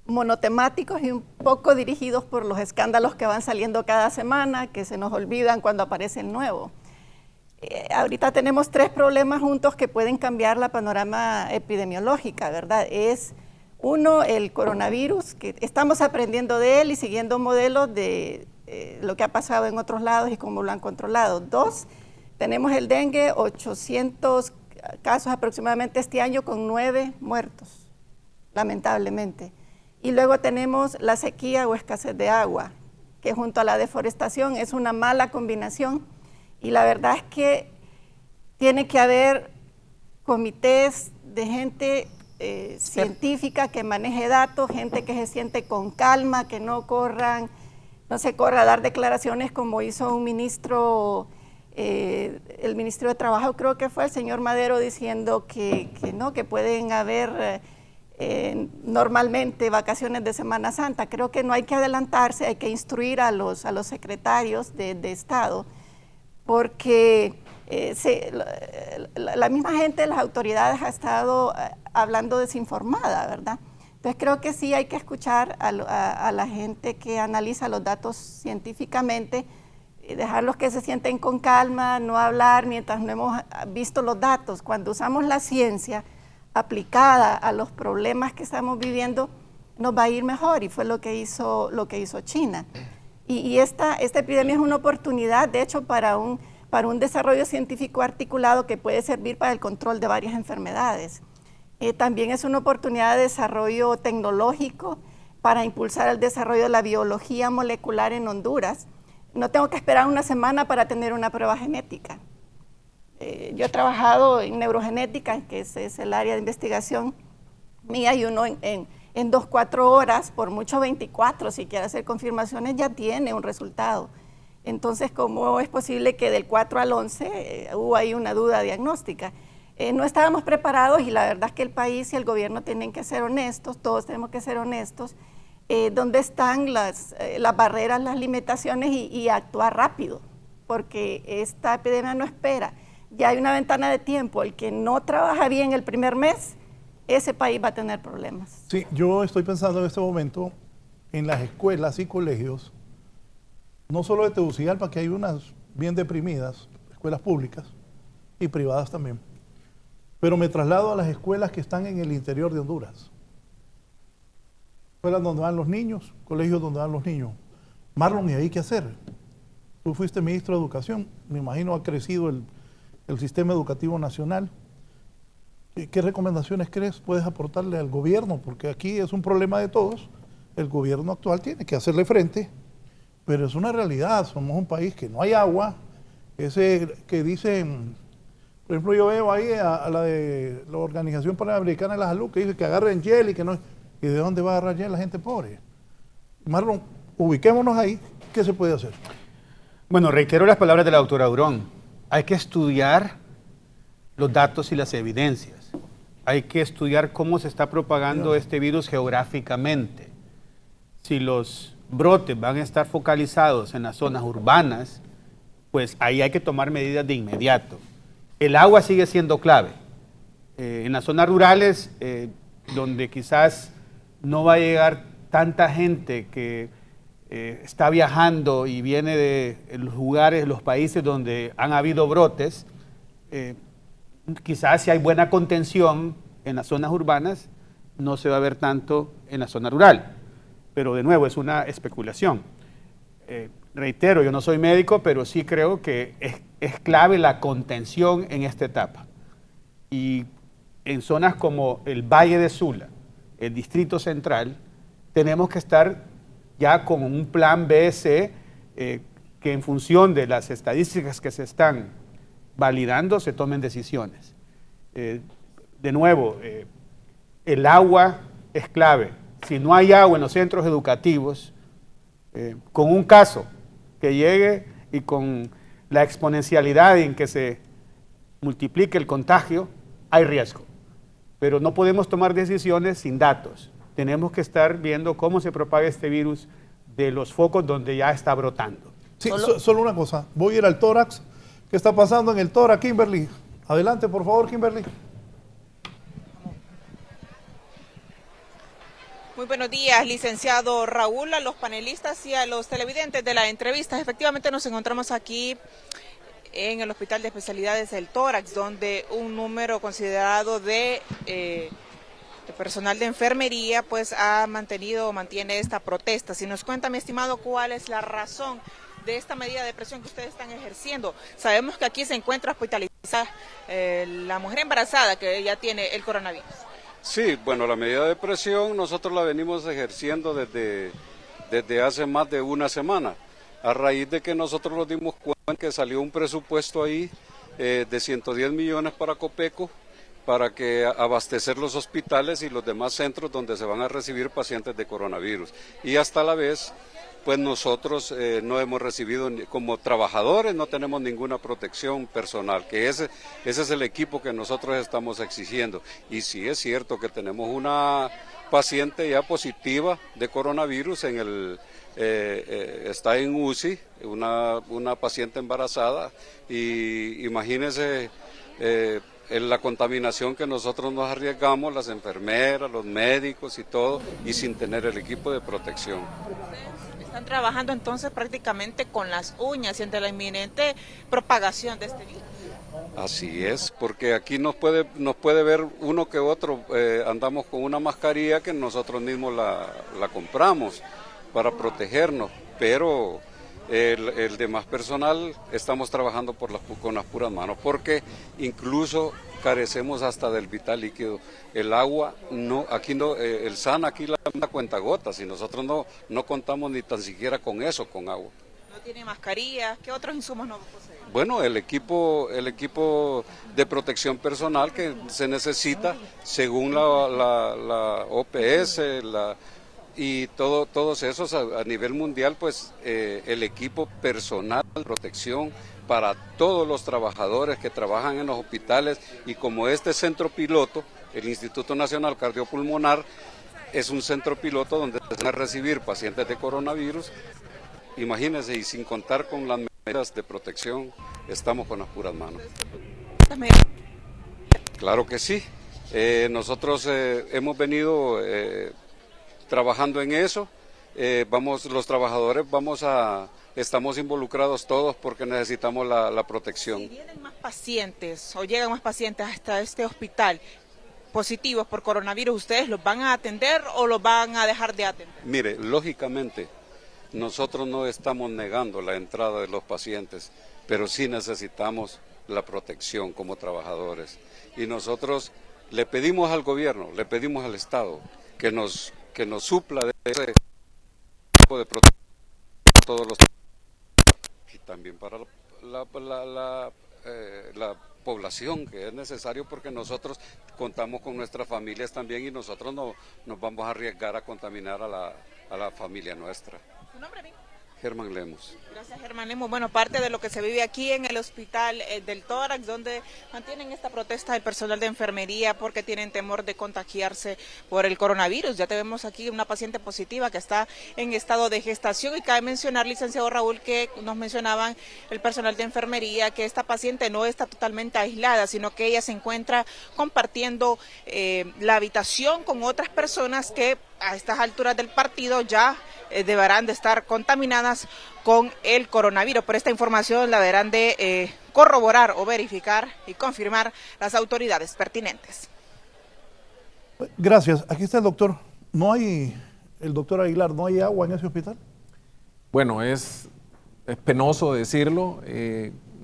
monotemáticos y un poco dirigidos por los escándalos que van saliendo cada semana, que se nos olvidan cuando aparece el nuevo. Ahorita tenemos 3 problemas juntos que pueden cambiar la panorama epidemiológica, ¿verdad? Es uno, el coronavirus, que estamos aprendiendo de él y siguiendo modelos de lo que ha pasado en otros lados y cómo lo han controlado. 2, tenemos el dengue, 800 casos aproximadamente este año con 9 muertos, lamentablemente. Y luego tenemos la sequía o escasez de agua, que junto a la deforestación es una mala combinación. Y la verdad es que tiene que haber comités de gente científica que maneje datos, gente que se siente con calma, que no se corra a dar declaraciones como hizo un ministro, el ministro de Trabajo, creo que fue el señor Madero, diciendo que pueden haber normalmente vacaciones de Semana Santa. Creo que no hay que adelantarse, hay que instruir a los secretarios de Estado, porque la misma gente, las autoridades ha estado hablando desinformada, ¿verdad? Entonces creo que sí hay que escuchar a la gente que analiza los datos científicamente, dejarlos que se sienten con calma, no hablar mientras no hemos visto los datos. Cuando usamos la ciencia aplicada a los problemas que estamos viviendo, nos va a ir mejor, y fue lo que hizo China. Y esta epidemia es una oportunidad, de hecho, para un desarrollo científico articulado que puede servir para el control de varias enfermedades. También es una oportunidad de desarrollo tecnológico para impulsar el desarrollo de la biología molecular en Honduras. No tengo que esperar una semana para tener una prueba genética. Yo he trabajado en neurogenética, que es el área de investigación mía, y uno en 2-4 horas, por mucho 24, si quiere hacer confirmaciones, ya tiene un resultado. Entonces, ¿cómo es posible que del 4 al 11 hubo ahí una duda diagnóstica? No estábamos preparados, y la verdad es que el país y el gobierno tienen que ser honestos, todos tenemos que ser honestos, dónde están las barreras, las limitaciones, y actuar rápido, porque esta epidemia no espera. Ya hay una ventana de tiempo. El que no trabaja bien el primer mes, ese país va a tener problemas. Sí, yo estoy pensando en este momento en las escuelas y colegios, no solo de Tegucigalpa, que hay unas bien deprimidas, escuelas públicas y privadas también, pero me traslado a las escuelas que están en el interior de Honduras. escuelas donde van los niños, colegios donde van los niños. Marlon, ¿y ahí qué hacer? Tú fuiste ministro de Educación, me imagino ha crecido el sistema educativo nacional. ¿Qué recomendaciones puedes aportarle al gobierno? Porque aquí es un problema de todos. El gobierno actual tiene que hacerle frente, pero es una realidad. Somos un país que no hay agua. Ese que dicen, por ejemplo, yo veo ahí a la de la Organización Panamericana de la Salud que dice que agarren hiel y que no. ¿Y de dónde va a agarrar hiel la gente pobre? Marlon, ubiquémonos ahí. ¿Qué se puede hacer? Bueno, reitero las palabras de la doctora Durón. Hay que estudiar los datos y las evidencias. Hay que estudiar cómo se está propagando este virus geográficamente. Si los brotes van a estar focalizados en las zonas urbanas, pues ahí hay que tomar medidas de inmediato. El agua sigue siendo clave. En las zonas rurales, donde quizás no va a llegar tanta gente que está viajando y viene de los lugares, los países donde han habido brotes, quizás si hay buena contención en las zonas urbanas, no se va a ver tanto en la zona rural. Pero de nuevo, es una especulación. Reitero, yo no soy médico, pero sí creo que es clave la contención en esta etapa. Y en zonas como el Valle de Sula, el Distrito Central, tenemos que estar ya con un plan BC que en función de las estadísticas que se están validando se tomen decisiones. De nuevo, el agua es clave. Si no hay agua en los centros educativos, con un caso que llegue y con la exponencialidad en que se multiplique el contagio, hay riesgo. Pero no podemos tomar decisiones sin datos. Tenemos que estar viendo cómo se propaga este virus de los focos donde ya está brotando. Sí, solo una cosa. Voy a ir al tórax. ¿Qué está pasando en el tórax, Kimberly? Adelante, por favor, Kimberly. Muy buenos días, licenciado Raúl, a los panelistas y a los televidentes de la entrevista. Efectivamente nos encontramos aquí en el Hospital de Especialidades del Tórax, donde un número considerado de personal de enfermería pues mantiene esta protesta. Si nos cuenta, mi estimado, cuál es la razón de esta medida de presión que ustedes están ejerciendo. Sabemos que aquí se encuentra hospitalizada la mujer embarazada que ya tiene el coronavirus. Sí, bueno, la medida de presión nosotros la venimos ejerciendo desde hace más de una semana, a raíz de que nosotros nos dimos cuenta que salió un presupuesto ahí de 110 millones para Copeco, para que abastecer los hospitales y los demás centros donde se van a recibir pacientes de coronavirus. Y hasta la vez, pues nosotros no hemos recibido, como trabajadores no tenemos ninguna protección personal, que ese es el equipo que nosotros estamos exigiendo. Y sí es cierto que tenemos una paciente ya positiva de coronavirus, está en UCI, una paciente embarazada, y imagínense en la contaminación que nosotros nos arriesgamos, las enfermeras, los médicos y todo, y sin tener el equipo de protección. Están trabajando entonces prácticamente con las uñas y ante la inminente propagación de este virus. Así es, porque aquí nos puede ver uno que otro, andamos con una mascarilla que nosotros mismos la compramos para protegernos, pero el demás personal estamos trabajando con las puras manos, porque incluso carecemos hasta del vital líquido. El agua, el SAN aquí la cuenta gotas y nosotros no contamos ni tan siquiera con eso, con agua. ¿No tiene mascarillas? ¿Qué otros insumos no posee? Bueno, el equipo de protección personal que se necesita según la OPS, y todos esos a nivel mundial, pues el equipo personal de protección para todos los trabajadores que trabajan en los hospitales, y como este centro piloto, el Instituto Nacional Cardiopulmonar, es un centro piloto donde se van a recibir pacientes de coronavirus, imagínense, y sin contar con las medidas de protección, estamos con las puras manos. Claro que sí, nosotros hemos venido trabajando en eso, los trabajadores estamos involucrados todos porque necesitamos la protección. Si vienen más pacientes o llegan más pacientes hasta este hospital, positivos por coronavirus, ¿ustedes los van a atender o los van a dejar de atender? Mire, lógicamente, nosotros no estamos negando la entrada de los pacientes, pero sí necesitamos la protección como trabajadores. Y nosotros le pedimos al gobierno, le pedimos al Estado que nos supla de ese tipo de protección a todos los y también para la población, que es necesario porque nosotros contamos con nuestras familias también y nosotros no nos vamos a arriesgar a contaminar a la familia nuestra. ¿Su nombre, amigo? Germán Lemos. Gracias, Germán Lemos. Bueno, parte de lo que se vive aquí en el hospital del Tórax, donde mantienen esta protesta del personal de enfermería porque tienen temor de contagiarse por el coronavirus. Ya tenemos aquí una paciente positiva que está en estado de gestación y cabe mencionar, licenciado Raúl, que nos mencionaban el personal de enfermería que esta paciente no está totalmente aislada, sino que ella se encuentra compartiendo la habitación con otras personas que a estas alturas del partido ya deberán de estar contaminadas con el coronavirus. Por esta información la deberán de corroborar o verificar y confirmar las autoridades pertinentes. Gracias. Aquí está el doctor. El doctor Aguilar, ¿no hay agua en ese hospital? Bueno, es penoso decirlo.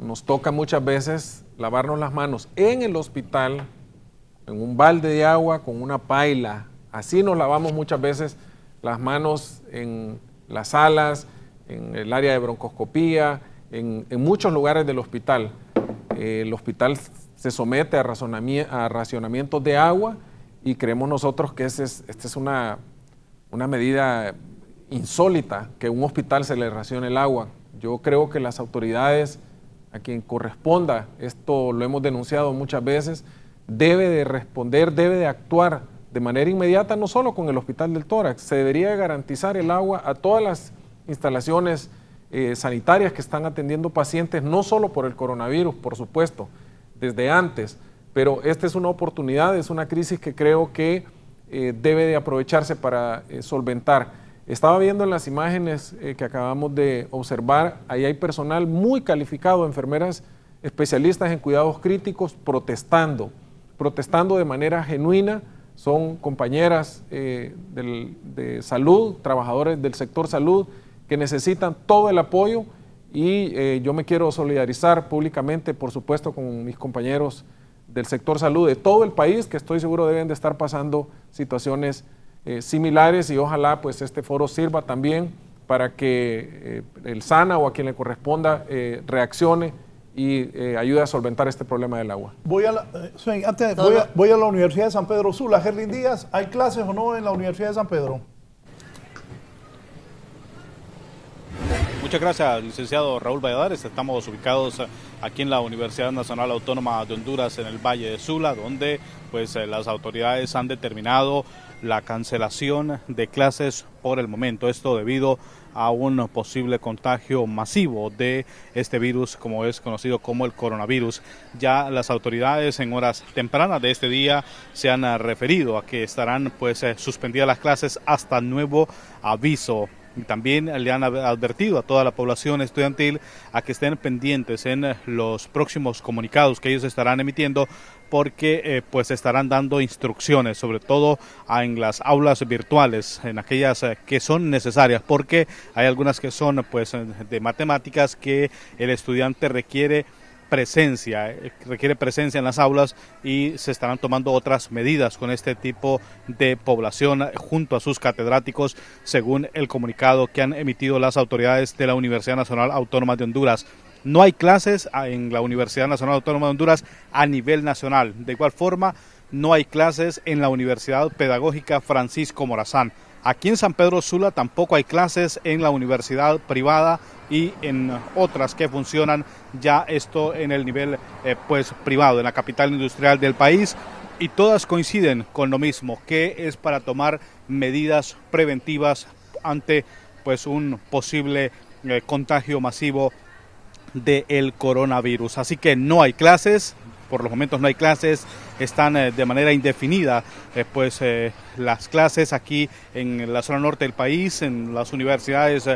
Nos toca muchas veces lavarnos las manos en el hospital, en un balde de agua, con una paila. Así nos lavamos muchas veces las manos en las salas, en el área de broncoscopía, en muchos lugares del hospital. El hospital se somete a racionamientos de agua y creemos nosotros que esta es una medida insólita, que a un hospital se le racione el agua. Yo creo que las autoridades, a quien corresponda, esto lo hemos denunciado muchas veces, debe de responder, debe de actuar de manera inmediata, no solo con el Hospital del Tórax. Se debería garantizar el agua a todas las instalaciones sanitarias que están atendiendo pacientes, no solo por el coronavirus, por supuesto, desde antes, pero esta es una oportunidad, es una crisis que creo que debe de aprovecharse para solventar. Estaba viendo en las imágenes que acabamos de observar, ahí hay personal muy calificado, enfermeras especialistas en cuidados críticos, protestando de manera genuina. Son compañeras de salud, trabajadores del sector salud, que necesitan todo el apoyo y yo me quiero solidarizar públicamente, por supuesto, con mis compañeros del sector salud de todo el país, que estoy seguro deben de estar pasando situaciones similares y ojalá pues este foro sirva también para que el SANA o a quien le corresponda reaccione y ayude a solventar este problema del agua. Voy a la Universidad de San Pedro Sula. Gerlin Díaz, ¿hay clases o no en la Universidad de San Pedro? Muchas gracias, licenciado Raúl Valladares. Estamos ubicados aquí en la Universidad Nacional Autónoma de Honduras, en el Valle de Sula, donde pues las autoridades han determinado la cancelación de clases por el momento. Esto debido a un posible contagio masivo de este virus, como es conocido como el coronavirus. Ya las autoridades en horas tempranas de este día se han referido a que estarán pues suspendidas las clases hasta nuevo aviso. Y también le han advertido a toda la población estudiantil a que estén pendientes en los próximos comunicados que ellos estarán emitiendo, porque pues estarán dando instrucciones, sobre todo en las aulas virtuales, en aquellas que son necesarias, porque hay algunas que son pues de matemáticas que el estudiante requiere presencia en las aulas y se estarán tomando otras medidas con este tipo de población junto a sus catedráticos, según el comunicado que han emitido las autoridades de la Universidad Nacional Autónoma de Honduras. No hay clases en la Universidad Nacional Autónoma de Honduras a nivel nacional. De igual forma, no hay clases en la Universidad Pedagógica Francisco Morazán. Aquí en San Pedro Sula tampoco hay clases en la universidad privada y en otras que funcionan ya esto en el nivel pues privado, en la capital industrial del país, y todas coinciden con lo mismo, que es para tomar medidas preventivas ante pues un posible contagio masivo del coronavirus. Así que no hay clases, por los momentos no hay clases, están de manera indefinida las clases aquí en la zona norte del país, en las universidades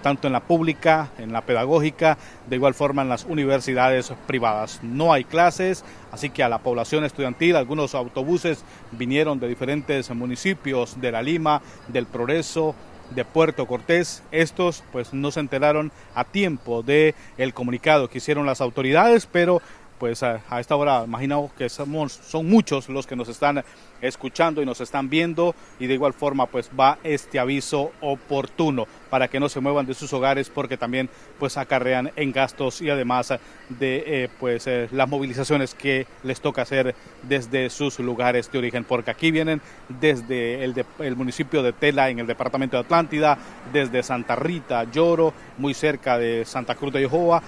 tanto en la pública, en la pedagógica, de igual forma en las universidades privadas. No hay clases, así que a la población estudiantil, algunos autobuses vinieron de diferentes municipios de La Lima, del Progreso, de Puerto Cortés. Estos pues no se enteraron a tiempo del comunicado que hicieron las autoridades, pero pues a esta hora imagino que son muchos los que nos están escuchando y nos están viendo, y de igual forma pues va este aviso oportuno para que no se muevan de sus hogares, porque también pues acarrean en gastos y además de las movilizaciones que les toca hacer desde sus lugares de origen, porque aquí vienen desde el municipio de Tela en el departamento de Atlántida, desde Santa Rita, Lloro, muy cerca de Santa Cruz de Yojoa.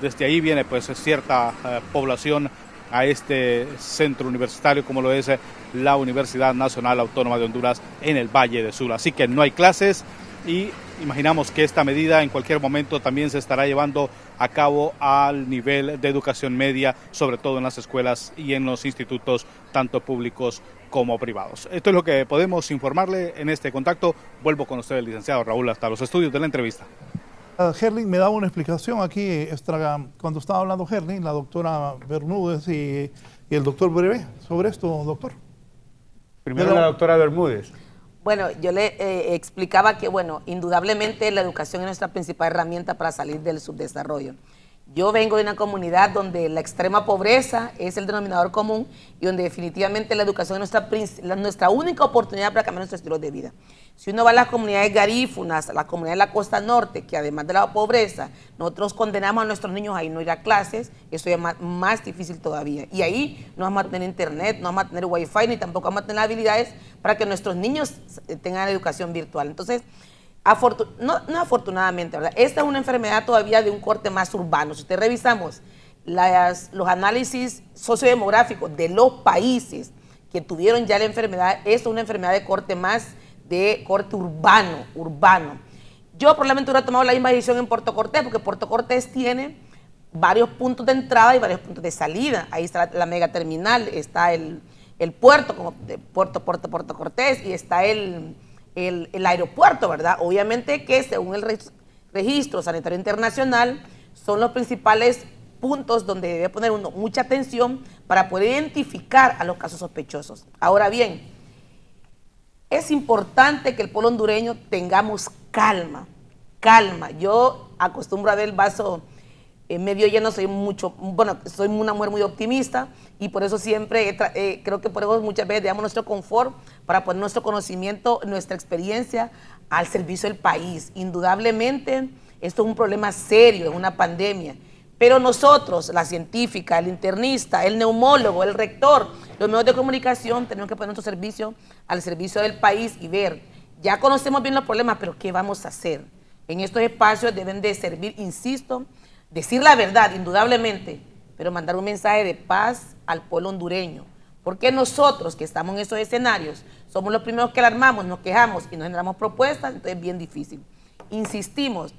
Desde ahí viene pues cierta población a este centro universitario como lo es la Universidad Nacional Autónoma de Honduras en el Valle de Sula. Así que no hay clases y imaginamos que esta medida en cualquier momento también se estará llevando a cabo al nivel de educación media, sobre todo en las escuelas y en los institutos tanto públicos como privados. Esto es lo que podemos informarle en este contacto. Vuelvo con usted, el licenciado Raúl, hasta los estudios de la entrevista. Herlin me daba una explicación aquí, cuando estaba hablando Herlin, la doctora Bermúdez y el doctor Breve, sobre esto, doctor. Primero la doctora Bermúdez. Bueno, yo le explicaba que, bueno, indudablemente la educación es nuestra principal herramienta para salir del subdesarrollo. Yo vengo de una comunidad donde la extrema pobreza es el denominador común y donde definitivamente la educación es nuestra única oportunidad para cambiar nuestro estilo de vida. Si uno va a las comunidades garífunas, a las comunidades de la costa norte, que además de la pobreza, nosotros condenamos a nuestros niños a no ir a clases, eso es más difícil todavía. Y ahí no vamos a tener internet, no vamos a tener wifi, ni tampoco vamos a tener habilidades para que nuestros niños tengan educación virtual. Entonces, no afortunadamente, ¿verdad? Esta es una enfermedad todavía de un corte más urbano. Si usted revisamos los análisis sociodemográficos de los países que tuvieron ya la enfermedad, es una enfermedad de corte urbano. Yo probablemente hubiera tomado la misma decisión en Puerto Cortés, porque Puerto Cortés tiene varios puntos de entrada y varios puntos de salida. Ahí está la mega terminal, está el puerto, como Puerto Cortés, y está el aeropuerto, ¿verdad? Obviamente que según el registro sanitario internacional son los principales puntos donde debe poner uno mucha atención para poder identificar a los casos sospechosos. Ahora bien, es importante que el pueblo hondureño tengamos calma. Yo acostumbro a ver el vaso medio lleno, soy una mujer muy optimista y por eso siempre creo que por eso muchas veces damos nuestro confort para poner nuestro conocimiento, nuestra experiencia al servicio del país. Indudablemente esto es un problema serio, es una pandemia, pero nosotros, la científica, el internista, el neumólogo, el rector, los medios de comunicación, tenemos que poner nuestro servicio al servicio del país y ver, ya conocemos bien los problemas, pero ¿qué vamos a hacer? En estos espacios deben de servir, insisto, decir la verdad, indudablemente, pero mandar un mensaje de paz al pueblo hondureño. Porque nosotros que estamos en esos escenarios somos los primeros que alarmamos, nos quejamos y nos generamos propuestas, entonces es bien difícil. Insistimos,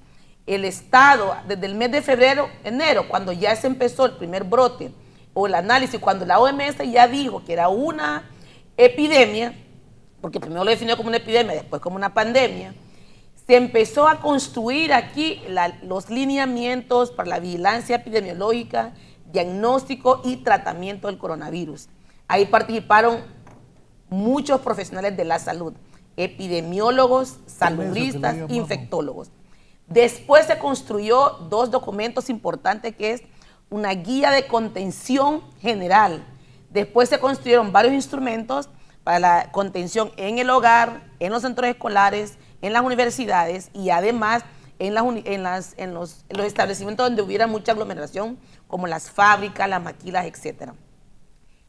el Estado, desde el mes de enero, cuando ya se empezó el primer brote o el análisis, cuando la OMS ya dijo que era una epidemia, porque primero lo definió como una epidemia, después como una pandemia, se empezó a construir aquí los lineamientos para la vigilancia epidemiológica, diagnóstico y tratamiento del coronavirus. Ahí participaron muchos profesionales de la salud, epidemiólogos, salubristas, infectólogos. Después se construyó 2 documentos importantes que es una guía de contención general. Después se construyeron varios instrumentos para la contención en el hogar, en los centros escolares, en las universidades y además en los establecimientos donde hubiera mucha aglomeración, como las fábricas, las maquilas, etc.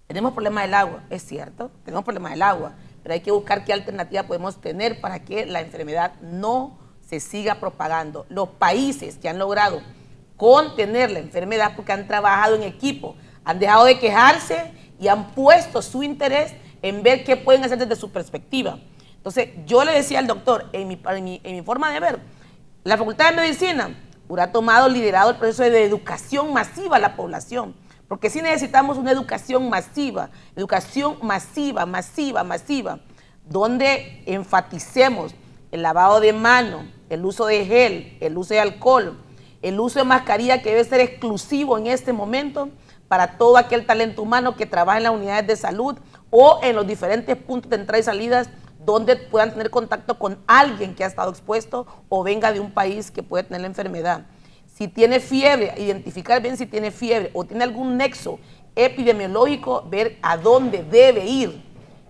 Tenemos problema del agua, es cierto, tenemos problema del agua, pero hay que buscar qué alternativa podemos tener para que la enfermedad no se siga propagando. Los países que han logrado contener la enfermedad porque han trabajado en equipo, han dejado de quejarse y han puesto su interés en ver qué pueden hacer desde su perspectiva. Entonces, yo le decía al doctor, en mi forma de ver, la Facultad de Medicina hubiera liderado el proceso de educación masiva a la población, porque sí necesitamos una educación masiva, donde enfaticemos el lavado de mano, el uso de gel, el uso de alcohol, el uso de mascarilla que debe ser exclusivo en este momento para todo aquel talento humano que trabaja en las unidades de salud o en los diferentes puntos de entrada y salidas donde puedan tener contacto con alguien que ha estado expuesto o venga de un país que puede tener la enfermedad. Si tiene fiebre, identificar bien si tiene fiebre o tiene algún nexo epidemiológico, ver a dónde debe ir.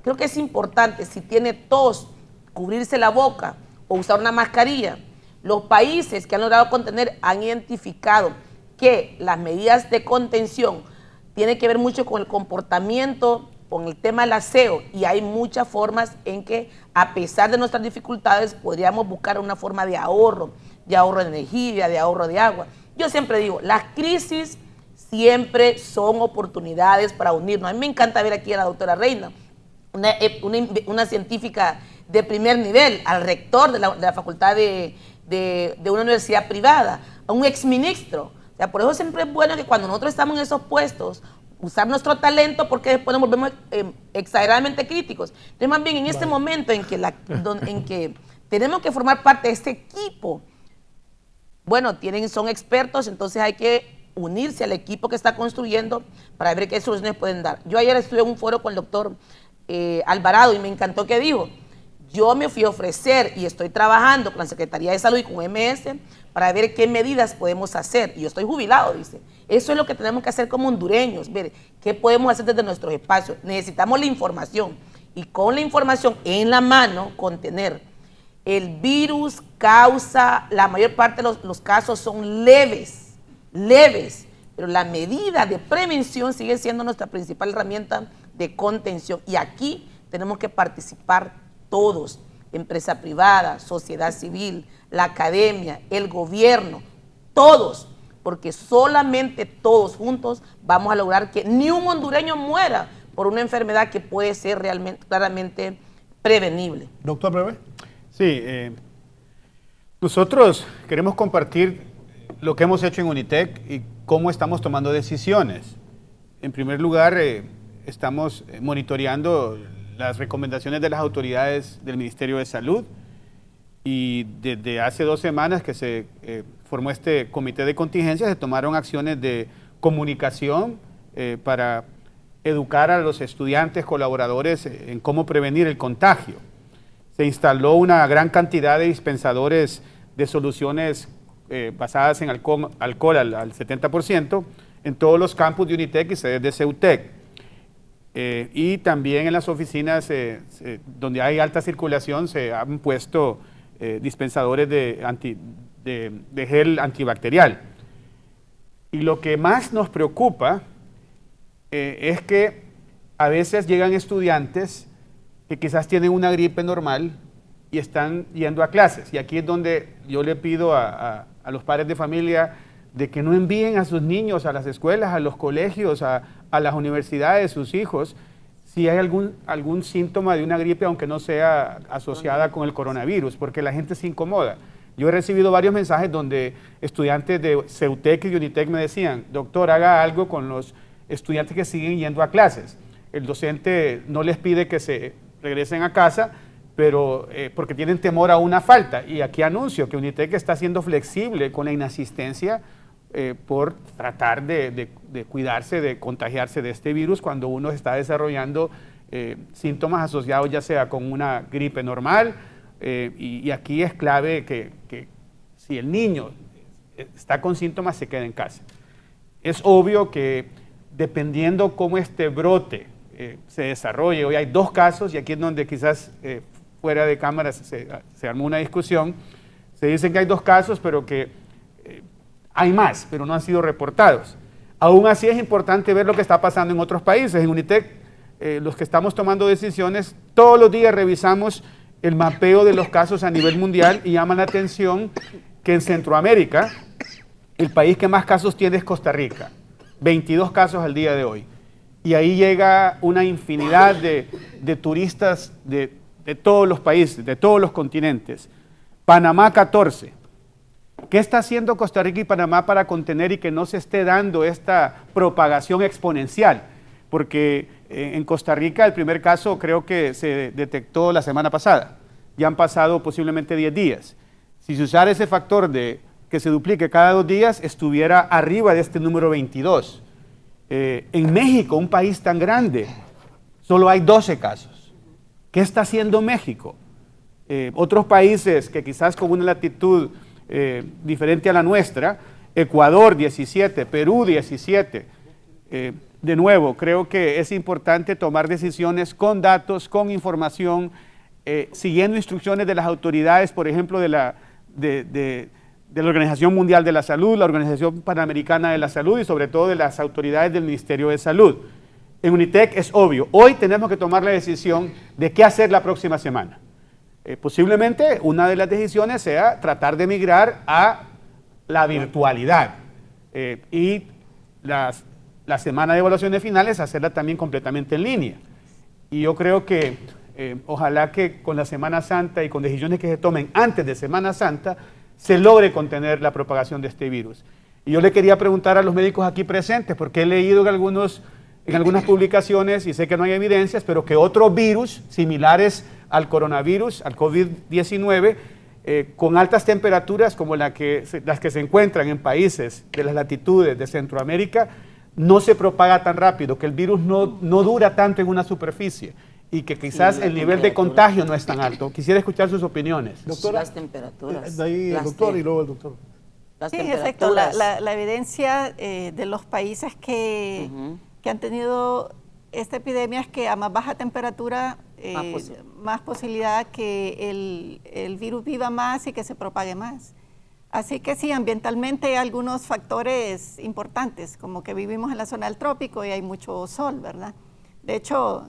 Creo que es importante, si tiene tos, cubrirse la boca o usar una mascarilla. Los países que han logrado contener han identificado que las medidas de contención tienen que ver mucho con el comportamiento, con el tema del aseo, y hay muchas formas en que, a pesar de nuestras dificultades, podríamos buscar una forma de ahorro de energía, de ahorro de agua. Yo siempre digo, las crisis siempre son oportunidades para unirnos. A mí me encanta ver aquí a la doctora Reina, una científica de primer nivel, al rector de la facultad de una universidad privada, a un exministro. O sea, por eso siempre es bueno que cuando nosotros estamos en esos puestos, usar nuestro talento, porque después nos volvemos exageradamente críticos. Entonces, más bien en este momento en que tenemos que formar parte de este equipo, bueno, son expertos, entonces hay que unirse al equipo que está construyendo para ver qué soluciones pueden dar. Yo ayer estuve en un foro con el doctor Alvarado y me encantó que dijo, yo me fui a ofrecer y estoy trabajando con la Secretaría de Salud y con MS para ver qué medidas podemos hacer. Y yo estoy jubilado, dice. Eso es lo que tenemos que hacer como hondureños, ver qué podemos hacer desde nuestros espacios. Necesitamos la información y con la información en la mano contener. El virus causa, la mayor parte de los casos son leves, pero la medida de prevención sigue siendo nuestra principal herramienta de contención. Y aquí tenemos que participar todos, empresa privada, sociedad civil, la academia, el gobierno, todos, porque solamente todos juntos vamos a lograr que ni un hondureño muera por una enfermedad que puede ser claramente prevenible. Doctor Breve. Sí, nosotros queremos compartir lo que hemos hecho en Unitec y cómo estamos tomando decisiones. En primer lugar, estamos monitoreando las recomendaciones de las autoridades del Ministerio de Salud y desde hace 2 semanas que se formó este comité de contingencia, se tomaron acciones de comunicación para educar a los estudiantes, colaboradores en cómo prevenir el contagio. Se instaló una gran cantidad de dispensadores de soluciones basadas en alcohol al 70% en todos los campus de Unitec y sedes de CEUTEC. Y también en las oficinas donde hay alta circulación se han puesto dispensadores de gel antibacterial. Y lo que más nos preocupa es que a veces llegan estudiantes que quizás tienen una gripe normal y están yendo a clases. Y aquí es donde yo le pido a los padres de familia de que no envíen a sus niños a las escuelas, a los colegios, a las universidades, sus hijos, si hay algún síntoma de una gripe, aunque no sea asociada con el coronavirus, porque la gente se incomoda. Yo he recibido varios mensajes donde estudiantes de CEUTEC y de Unitec me decían, doctor, haga algo con los estudiantes que siguen yendo a clases. El docente no les pide que se regresen a casa, pero porque tienen temor a una falta. Y aquí anuncio que Unitec está siendo flexible con la inasistencia por tratar de cuidarse, de contagiarse de este virus cuando uno está desarrollando síntomas asociados ya sea con una gripe normal, y aquí es clave que si el niño está con síntomas se quede en casa. Es obvio que dependiendo cómo este brote se desarrolle, hoy hay 2 casos y aquí es donde quizás fuera de cámara se armó una discusión, se dicen que hay 2 casos pero que hay más, pero no han sido reportados. Aún así es importante ver lo que está pasando en otros países. En Unitec, los que estamos tomando decisiones, todos los días revisamos el mapeo de los casos a nivel mundial y llama la atención que en Centroamérica, el país que más casos tiene es Costa Rica, 22 casos al día de hoy. Y ahí llega una infinidad de turistas de todos los países, de todos los continentes. Panamá, 14. ¿Qué está haciendo Costa Rica y Panamá para contener y que no se esté dando esta propagación exponencial? Porque en Costa Rica el primer caso creo que se detectó la semana pasada. ya han pasado posiblemente 10 días. Si se usara ese factor de que se duplique cada 2 días, estuviera arriba de este número 22. En México, un país tan grande, solo hay 12 casos. ¿Qué está haciendo México? Otros países que quizás con una latitud diferente a la nuestra, Ecuador 17, Perú 17. De nuevo, creo que es importante tomar decisiones con datos, con información, siguiendo instrucciones de las autoridades, por ejemplo, de la Organización Mundial de la Salud, la Organización Panamericana de la Salud y sobre todo de las autoridades del Ministerio de Salud. En Unitec es obvio, hoy tenemos que tomar la decisión de qué hacer la próxima semana. Posiblemente una de las decisiones sea tratar de migrar a la virtualidad y la semana de evaluaciones finales hacerla también completamente en línea. Y yo creo que ojalá que con la Semana Santa y con decisiones que se tomen antes de Semana Santa se logre contener la propagación de este virus. Y yo le quería preguntar a los médicos aquí presentes, porque he leído en algunas publicaciones, y sé que no hay evidencias, pero que otros virus similares al coronavirus, al COVID-19, con altas temperaturas como las que se encuentran en países de las latitudes de Centroamérica, no se propaga tan rápido, que el virus no dura tanto en una superficie y que quizás el nivel de contagio no es tan alto. Quisiera escuchar sus opiniones. Doctora, las temperaturas. De ahí el doctor y luego el doctor. Sí, exacto. La evidencia de los países que han tenido esta epidemia es que a más baja temperatura, más posibilidad que el virus viva más y que se propague más. Así que sí, ambientalmente hay algunos factores importantes, como que vivimos en la zona del trópico y hay mucho sol, ¿verdad? De hecho,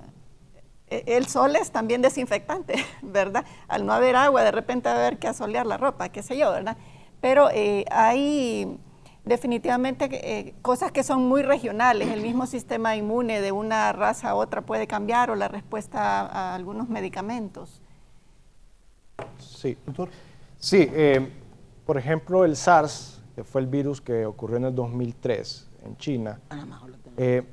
el sol es también desinfectante, ¿verdad? Al no haber agua, de repente va a haber que asolear la ropa, qué sé yo, ¿verdad? Pero hay definitivamente cosas que son muy regionales. El mismo sistema inmune de una raza a otra puede cambiar, o la respuesta a algunos medicamentos. Sí, doctor. Sí, por ejemplo, el SARS, que fue el virus que ocurrió en el 2003 en China,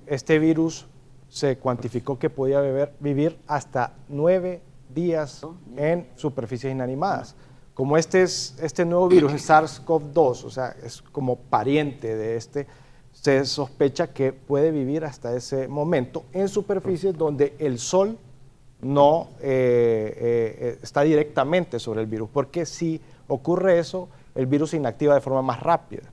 este virus se cuantificó que podía vivir hasta 9 días en superficies inanimadas. Como este nuevo virus, el SARS-CoV-2, o sea, es como pariente de se sospecha que puede vivir hasta ese momento en superficies donde el sol no está directamente sobre el virus, porque si ocurre eso, el virus se inactiva de forma más rápida.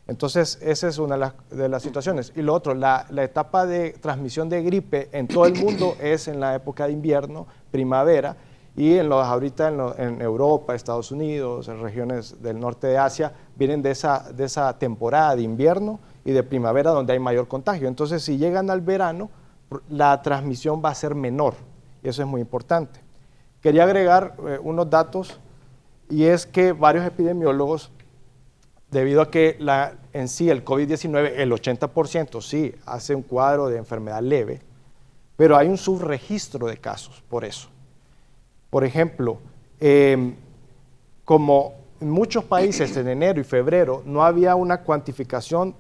Entonces, esa es una de las situaciones. Y lo otro, la etapa de transmisión de gripe en todo el mundo es en la época de invierno, primavera, y ahorita en Europa, Estados Unidos, en regiones del norte de Asia, vienen de esa temporada de invierno y de primavera donde hay mayor contagio. Entonces, si llegan al verano, la transmisión va a ser menor, y eso es muy importante. Quería agregar unos datos, y es que varios epidemiólogos, debido a que en sí el COVID-19, el 80% sí hace un cuadro de enfermedad leve, pero hay un subregistro de casos por eso. Por ejemplo, como en muchos países en enero y febrero no había una cuantificación,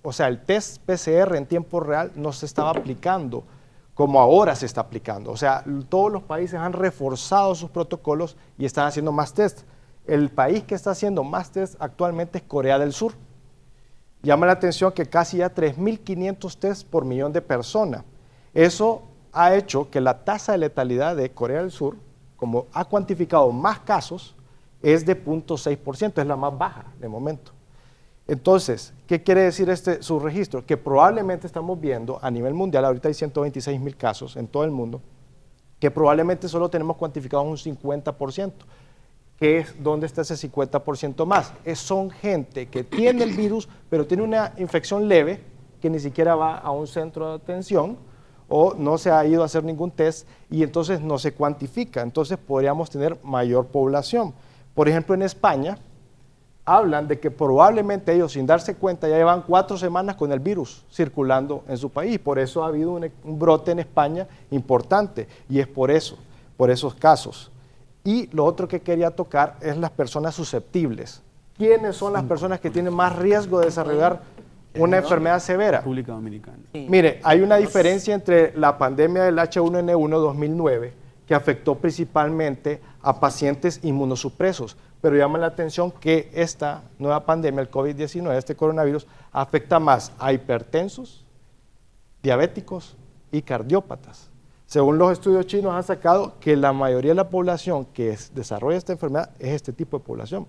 o sea, el test PCR en tiempo real no se estaba aplicando como ahora se está aplicando. O sea, todos los países han reforzado sus protocolos y están haciendo más test. El país que está haciendo más test actualmente es Corea del Sur. Llama la atención que casi ya 3.500 test por millón de personas. Eso ha hecho que la tasa de letalidad de Corea del Sur, como ha cuantificado más casos, es de 0.6%, es la más baja de momento. Entonces, ¿qué quiere decir subregistro? Que probablemente estamos viendo a nivel mundial, ahorita hay 126.000 casos en todo el mundo, que probablemente solo tenemos cuantificado un 50%. ¿Qué es dónde está ese 50% más? Son gente que tiene el virus, pero tiene una infección leve, que ni siquiera va a un centro de atención, o no se ha ido a hacer ningún test, y entonces no se cuantifica. Entonces podríamos tener mayor población. Por ejemplo, en España, hablan de que probablemente ellos, sin darse cuenta, ya llevan 4 semanas con el virus circulando en su país. Por eso ha habido un brote en España importante, y es por esos casos. Y lo otro que quería tocar es las personas susceptibles. ¿Quiénes son las personas que tienen más riesgo de desarrollar una enfermedad severa? República Dominicana. Mire, hay una diferencia entre la pandemia del H1N1 2009, que afectó principalmente a pacientes inmunosupresos. Pero llama la atención que esta nueva pandemia, el COVID-19, este coronavirus, afecta más a hipertensos, diabéticos y cardiópatas. Según los estudios chinos han sacado que la mayoría de la población que desarrolla esta enfermedad es este tipo de población.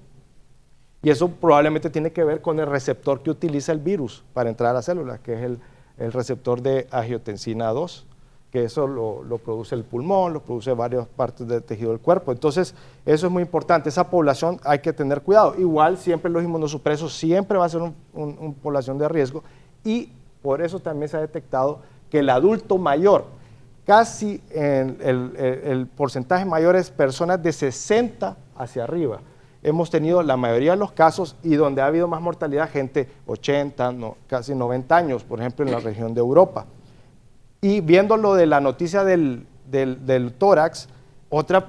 Y eso probablemente tiene que ver con el receptor que utiliza el virus para entrar a la célula, que es el receptor de angiotensina 2, que eso lo produce el pulmón, lo produce varias partes del tejido del cuerpo. Entonces, eso es muy importante. Esa población hay que tener cuidado. Igual, siempre los inmunosupresos siempre va a ser una población de riesgo, y por eso también se ha detectado que el adulto mayor, casi el porcentaje mayor es personas de 60 hacia arriba. Hemos tenido la mayoría de los casos, y donde ha habido más mortalidad, gente 80, casi 90 años, por ejemplo, en la región de Europa. Y viendo lo de la noticia del tórax, otra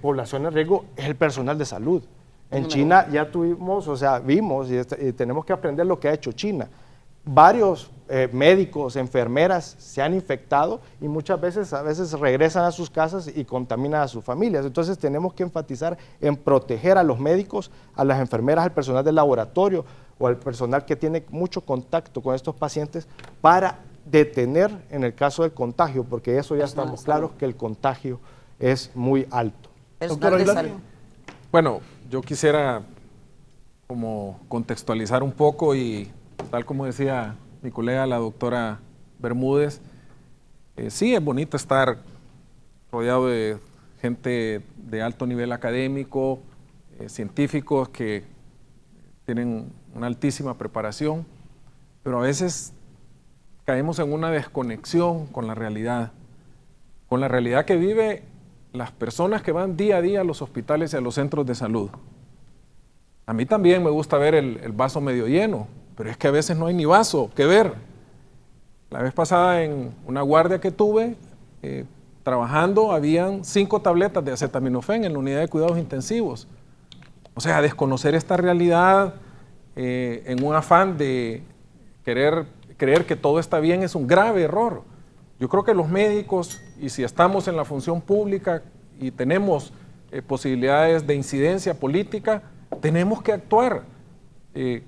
población en riesgo es el personal de salud. En China ya tuvimos, o sea, vimos y tenemos que aprender lo que ha hecho China. Varios médicos, enfermeras se han infectado y muchas veces, regresan a sus casas y contaminan a sus familias. Entonces tenemos que enfatizar en proteger a los médicos, a las enfermeras, al personal del laboratorio o al personal que tiene mucho contacto con estos pacientes para detener en el caso del contagio, porque eso ya estamos claros que el contagio es muy alto. Bueno, yo quisiera como contextualizar un poco y tal como decía mi colega, la doctora Bermúdez, sí es bonito estar rodeado de gente de alto nivel académico, científicos que tienen una altísima preparación, pero a veces caemos en una desconexión con la realidad que vive las personas que van día a día a los hospitales y a los centros de salud. A mí también me gusta ver el vaso medio lleno, pero es que a veces no hay ni vaso que ver. La vez pasada en una guardia que tuve, trabajando, habían 5 tabletas de acetaminofén en la unidad de cuidados intensivos. O sea, desconocer esta realidad en un afán de creer que todo está bien es un grave error. Yo creo que los médicos, y si estamos en la función pública y tenemos posibilidades de incidencia política, tenemos que actuar.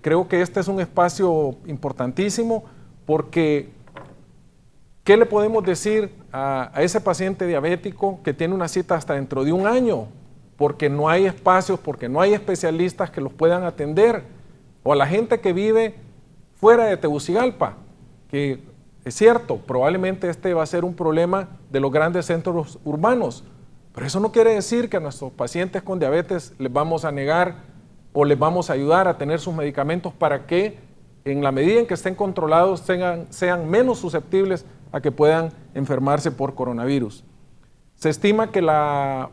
Creo que este es un espacio importantísimo porque ¿qué le podemos decir a ese paciente diabético que tiene una cita hasta dentro de un año? Porque no hay espacios, porque no hay especialistas que los puedan atender. O a la gente que vive fuera de Tegucigalpa, que es cierto, probablemente este va a ser un problema de los grandes centros urbanos, pero eso no quiere decir que a nuestros pacientes con diabetes les vamos a negar o les vamos a ayudar a tener sus medicamentos para que en la medida en que estén controlados sean menos susceptibles a que puedan enfermarse por coronavirus. Se estima que la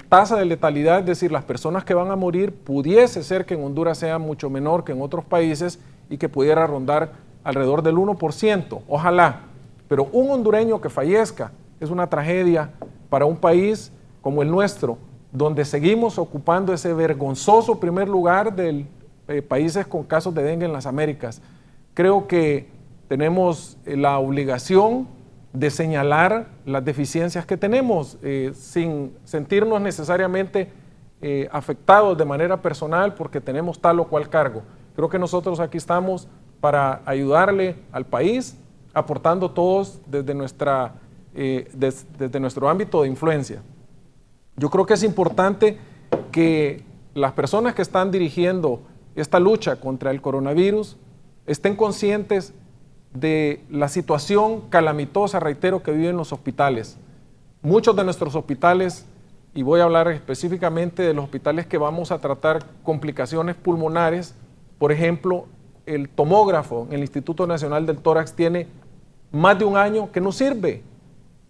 tasa de letalidad, es decir, las personas que van a morir, pudiese ser que en Honduras sea mucho menor que en otros países y que pudiera rondar alrededor del 1%, ojalá. Pero un hondureño que fallezca es una tragedia para un país como el nuestro, donde seguimos ocupando ese vergonzoso primer lugar de países con casos de dengue en las Américas. Creo que tenemos la obligación de señalar las deficiencias que tenemos sin sentirnos necesariamente afectados de manera personal porque tenemos tal o cual cargo. Creo que nosotros aquí estamos para ayudarle al país, aportando todos desde nuestro ámbito de influencia. Yo creo que es importante que las personas que están dirigiendo esta lucha contra el coronavirus estén conscientes de la situación calamitosa, reitero, que viven los hospitales. Muchos de nuestros hospitales, y voy a hablar específicamente de los hospitales que vamos a tratar complicaciones pulmonares, por ejemplo, el tomógrafo en el Instituto Nacional del Tórax tiene más de un año que no sirve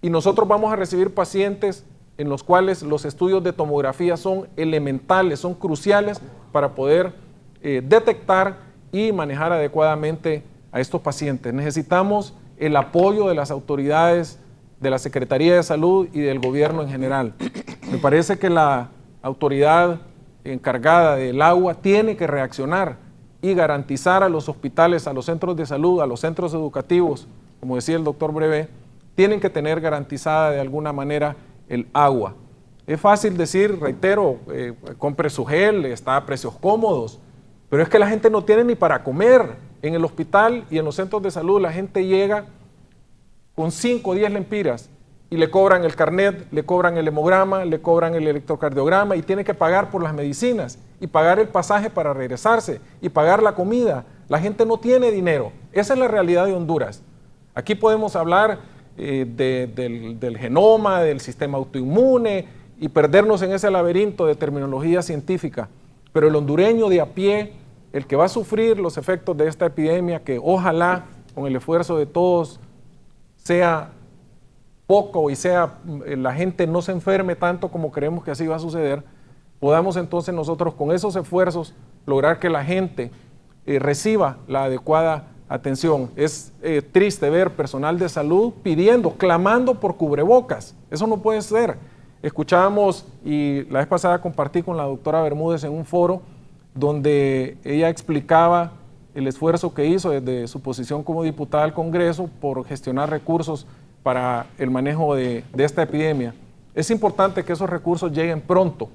y nosotros vamos a recibir pacientes en los cuales los estudios de tomografía son elementales, son cruciales para poder detectar y manejar adecuadamente a estos pacientes. Necesitamos el apoyo de las autoridades, de la Secretaría de Salud y del gobierno en general. Me parece que la autoridad encargada del agua tiene que reaccionar y garantizar a los hospitales, a los centros de salud, a los centros educativos, como decía el doctor Brevé, tienen que tener garantizada de alguna manera el agua. Es fácil decir, reitero, compre su gel, está a precios cómodos, pero es que la gente no tiene ni para comer. En el hospital y en los centros de salud la gente llega con 5 o 10 lempiras y le cobran el carnet, le cobran el hemograma, le cobran el electrocardiograma y tiene que pagar por las medicinas y pagar el pasaje para regresarse y pagar la comida. La gente no tiene dinero. Esa es la realidad de Honduras. Aquí podemos hablar del genoma, del sistema autoinmune y perdernos en ese laberinto de terminología científica. Pero el hondureño de a pie, el que va a sufrir los efectos de esta epidemia, que ojalá con el esfuerzo de todos sea poco y la gente no se enferme tanto como creemos que así va a suceder, podamos entonces nosotros con esos esfuerzos lograr que la gente reciba la adecuada atención. Es triste ver personal de salud pidiendo, clamando por cubrebocas. Eso no puede ser. Escuchábamos, y la vez pasada compartí con la doctora Bermúdez en un foro donde ella explicaba el esfuerzo que hizo desde su posición como diputada al Congreso por gestionar recursos para el manejo de esta epidemia. Es importante que esos recursos lleguen pronto.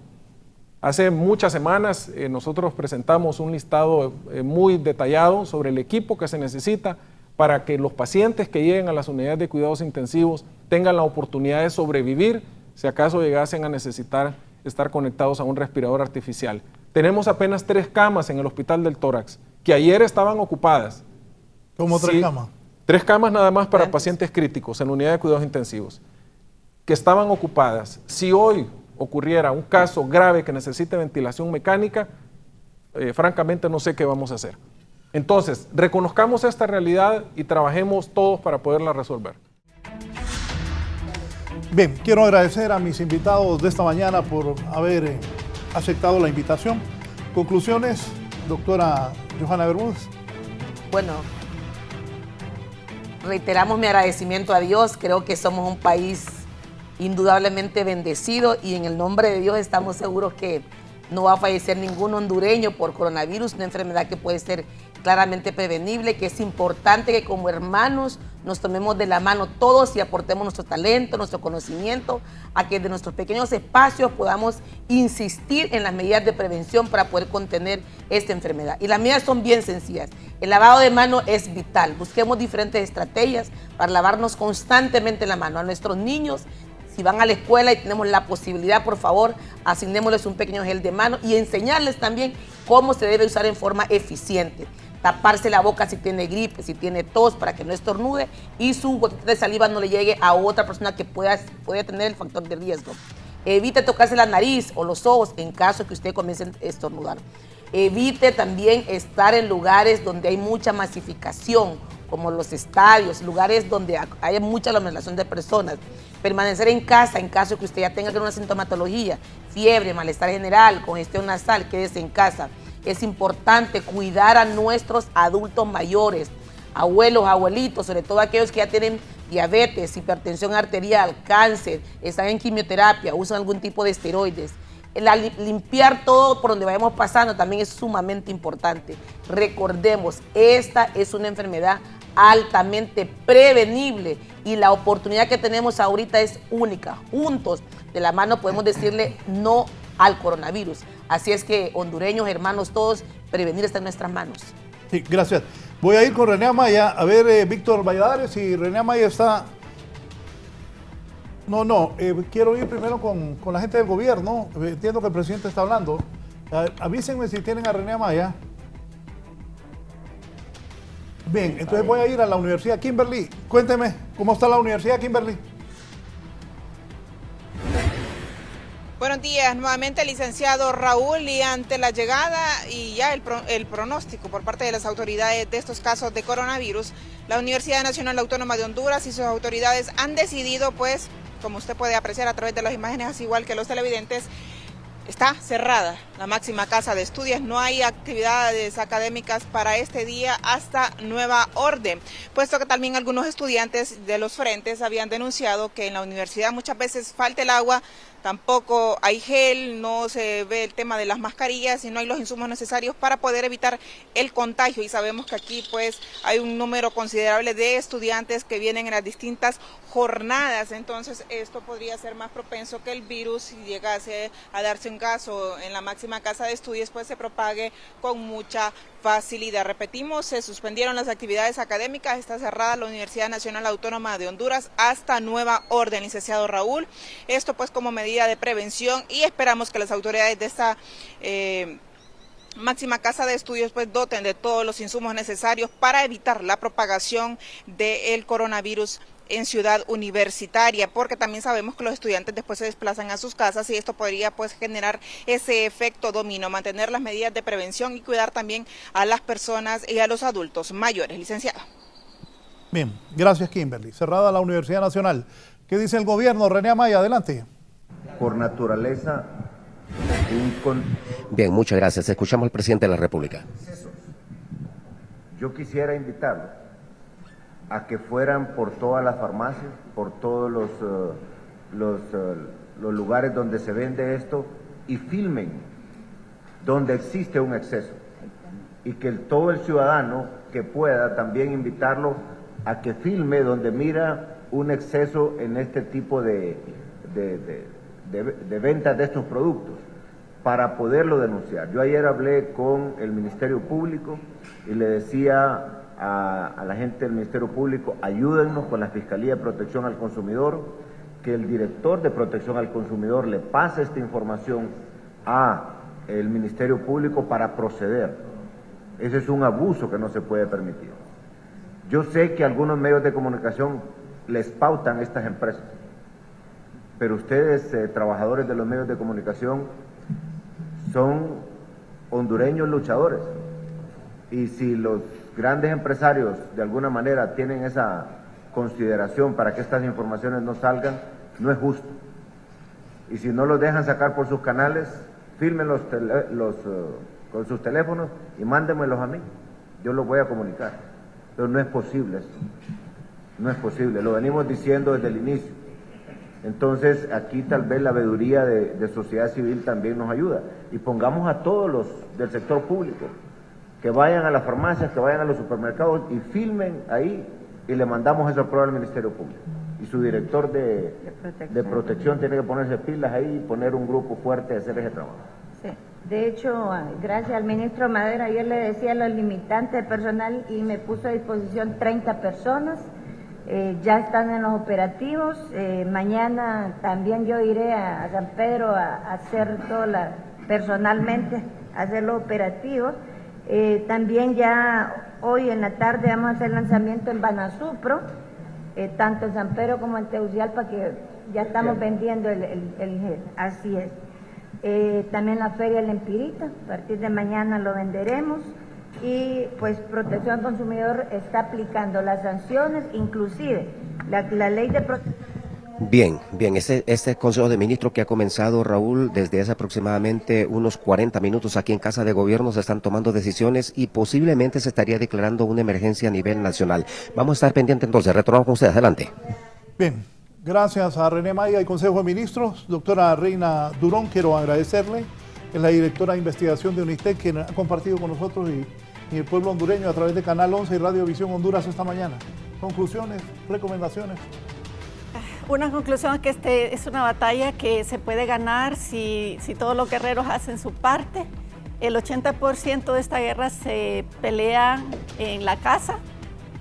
Hace muchas semanas nosotros presentamos un listado muy detallado sobre el equipo que se necesita para que los pacientes que lleguen a las unidades de cuidados intensivos tengan la oportunidad de sobrevivir si acaso llegasen a necesitar estar conectados a un respirador artificial. Tenemos apenas 3 camas en el Hospital del Tórax, que ayer estaban ocupadas. ¿Cómo 3 camas? 3 camas nada más para pacientes críticos en unidad de cuidados intensivos, que estaban ocupadas. Si hoy ocurriera un caso grave que necesite ventilación mecánica, francamente no sé qué vamos a hacer. Entonces, reconozcamos esta realidad y trabajemos todos para poderla resolver. Bien, quiero agradecer a mis invitados de esta mañana por haber aceptado la invitación. Conclusiones, doctora Johanna Bermúdez. Bueno, reiteramos mi agradecimiento a Dios. Creo que somos un país indudablemente bendecido y en el nombre de Dios estamos seguros que no va a fallecer ningún hondureño por coronavirus, una enfermedad que puede ser claramente prevenible, que es importante que como hermanos nos tomemos de la mano todos y aportemos nuestro talento, nuestro conocimiento, a que de nuestros pequeños espacios podamos insistir en las medidas de prevención para poder contener esta enfermedad. Y las medidas son bien sencillas. El lavado de manos es vital. Busquemos diferentes estrategias para lavarnos constantemente la mano a nuestros niños. Si van a la escuela y tenemos la posibilidad, por favor, asignémosles un pequeño gel de mano y enseñarles también cómo se debe usar en forma eficiente. Taparse la boca si tiene gripe, si tiene tos, para que no estornude y su gotita de saliva no le llegue a otra persona que pueda tener el factor de riesgo. Evite tocarse la nariz o los ojos en caso que usted comience a estornudar. Evite también estar en lugares donde hay mucha masificación, como los estadios, lugares donde hay mucha aglomeración de personas. Permanecer en casa en caso que usted ya tenga alguna sintomatología, fiebre, malestar general, congestión nasal, quédese en casa. Es importante cuidar a nuestros adultos mayores, abuelos, abuelitos, sobre todo aquellos que ya tienen diabetes, hipertensión arterial, cáncer, están en quimioterapia, usan algún tipo de esteroides. Limpiar todo por donde vayamos pasando también es sumamente importante. Recordemos, esta es una enfermedad altamente prevenible y la oportunidad que tenemos ahorita es única. Juntos, de la mano, podemos decirle no al coronavirus. Así es que, hondureños, hermanos, todos, prevenir está en nuestras manos. Sí, gracias. Voy a ir con René Amaya, a ver, Víctor Valladares, si René Amaya está... quiero ir primero con la gente del gobierno. Entiendo que el presidente está hablando. Avísenme si tienen a René Amaya. Bien, entonces voy a ir a la Universidad Kimberly. Cuénteme, ¿cómo está la Universidad Kimberly? Buenos días, nuevamente licenciado Raúl, y ante la llegada y ya el pronóstico por parte de las autoridades de estos casos de coronavirus, la Universidad Nacional Autónoma de Honduras y sus autoridades han decidido, pues, como usted puede apreciar a través de las imágenes, así igual que los televidentes, está cerrada la máxima casa de estudios, no hay actividades académicas para este día hasta nueva orden, puesto que también algunos estudiantes de los frentes habían denunciado que en la universidad muchas veces falta el agua, tampoco hay gel, no se ve el tema de las mascarillas y no hay los insumos necesarios para poder evitar el contagio. Y sabemos que aquí pues hay un número considerable de estudiantes que vienen en las distintas jornadas, entonces esto podría ser más propenso que el virus, si llegase a darse un caso en la máxima casa de estudios, pues se propague con mucha facilidad. Repetimos, se suspendieron las actividades académicas, está cerrada la Universidad Nacional Autónoma de Honduras hasta nueva orden, licenciado Raúl. Esto pues como medida de prevención, y esperamos que las autoridades de esta máxima casa de estudios pues doten de todos los insumos necesarios para evitar la propagación del coronavirus en Ciudad Universitaria, porque también sabemos que los estudiantes después se desplazan a sus casas y esto podría pues generar ese efecto dominó, mantener las medidas de prevención y cuidar también a las personas y a los adultos mayores. Licenciado. Bien, gracias Kimberly. Cerrada la Universidad Nacional. ¿Qué dice el gobierno? René Amaya, adelante. Por naturaleza, Bien, muchas gracias. Escuchamos al presidente de la República. Yo quisiera invitarlos a que fueran por todas las farmacias, por todos los lugares donde se vende esto y filmen donde existe un exceso. Y que todo el ciudadano que pueda también invitarlo a que filme donde mira un exceso en este tipo de ventas de estos productos, para poderlo denunciar. Yo ayer hablé con el Ministerio Público y le decía a la gente del Ministerio Público, ayúdennos con la Fiscalía de Protección al Consumidor, que el director de Protección al Consumidor le pase esta información a el Ministerio Público para proceder. Ese es un abuso que no se puede permitir. Yo sé que algunos medios de comunicación les pautan a estas empresas, pero ustedes, trabajadores de los medios de comunicación, son hondureños luchadores, y si los grandes empresarios de alguna manera tienen esa consideración para que estas informaciones no salgan, no es justo. Y si no los dejan sacar por sus canales, filmen con sus teléfonos y mándenmelos a mí, yo los voy a comunicar. Pero no es posible eso, no es posible, lo venimos diciendo desde el inicio. Entonces aquí tal vez la veeduría de sociedad civil también nos ayuda, y pongamos a todos los del sector público que vayan a las farmacias, que vayan a los supermercados y filmen ahí, y le mandamos esa prueba al Ministerio Público. Y su director de protección tiene que ponerse pilas ahí y poner un grupo fuerte a hacer ese trabajo. Sí. De hecho, gracias al ministro Madera, ayer le decía los limitantes de personal y me puso a disposición 30 personas. Ya están en los operativos. Mañana también yo iré a San Pedro a hacer personalmente, a hacer los operativos. También ya hoy en la tarde vamos a hacer lanzamiento en Banasupro, tanto en San Pedro como en Tegucigalpa, que ya estamos vendiendo el gel, así es. También la Feria del Empirita, a partir de mañana lo venderemos. Y pues Protección al Consumidor está aplicando las sanciones, inclusive la ley de protección. Bien, este Consejo de Ministros que ha comenzado, Raúl, desde hace aproximadamente unos 40 minutos aquí en Casa de Gobierno, se están tomando decisiones y posiblemente se estaría declarando una emergencia a nivel nacional. Vamos a estar pendientes entonces, retornamos con ustedes, adelante. Bien, gracias a René Maya y Consejo de Ministros. Doctora Reina Durón, quiero agradecerle, es la directora de investigación de UNITEC, quien ha compartido con nosotros y el pueblo hondureño a través de Canal 11 y Radio Visión Honduras esta mañana. Conclusiones, recomendaciones. Una conclusión es que es una batalla que se puede ganar si todos los guerreros hacen su parte. El 80% de esta guerra se pelea en la casa,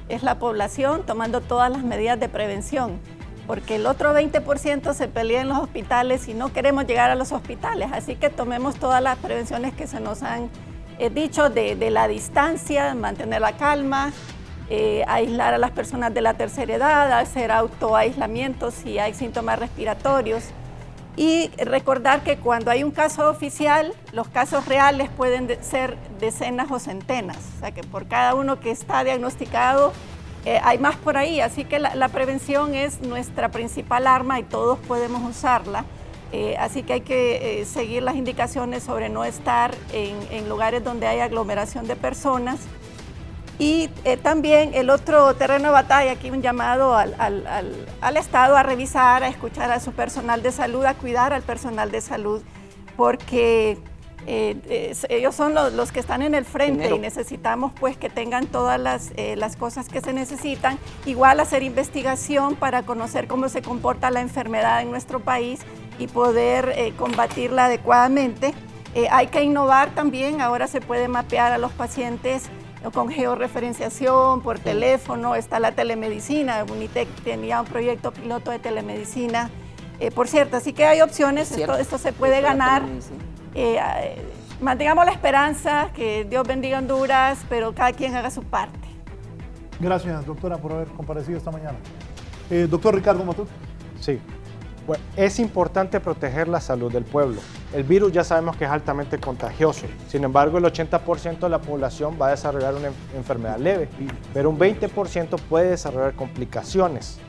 es la población tomando todas las medidas de prevención, porque el otro 20% se pelea en los hospitales y no queremos llegar a los hospitales, así que tomemos todas las prevenciones que se nos han dicho de la distancia, mantener la calma, aislar a las personas de la tercera edad, hacer autoaislamiento si hay síntomas respiratorios, y recordar que cuando hay un caso oficial, los casos reales pueden ser decenas o centenas, o sea que por cada uno que está diagnosticado hay más por ahí, así que la prevención es nuestra principal arma y todos podemos usarla. Así que hay que seguir las indicaciones sobre no estar en lugares donde hay aglomeración de personas. Y también el otro terreno de batalla, aquí un llamado al Estado a revisar, a escuchar a su personal de salud, a cuidar al personal de salud, porque ellos son los que están en el frente Primero. y necesitamos pues que tengan todas las cosas que se necesitan. Igual hacer investigación para conocer cómo se comporta la enfermedad en nuestro país y poder combatirla adecuadamente. Hay que innovar también, ahora se puede mapear a los pacientes con georreferenciación, por teléfono, está la telemedicina, Unitec tenía un proyecto piloto de telemedicina, por cierto, así que hay opciones, esto se puede ganar. Mantengamos la esperanza, que Dios bendiga Honduras, pero cada quien haga su parte. Gracias, doctora, por haber comparecido esta mañana. Doctor Ricardo Matute. Sí. Bueno, es importante proteger la salud del pueblo. El virus ya sabemos que es altamente contagioso. Sin embargo, el 80% de la población va a desarrollar una enfermedad leve, pero un 20% puede desarrollar complicaciones.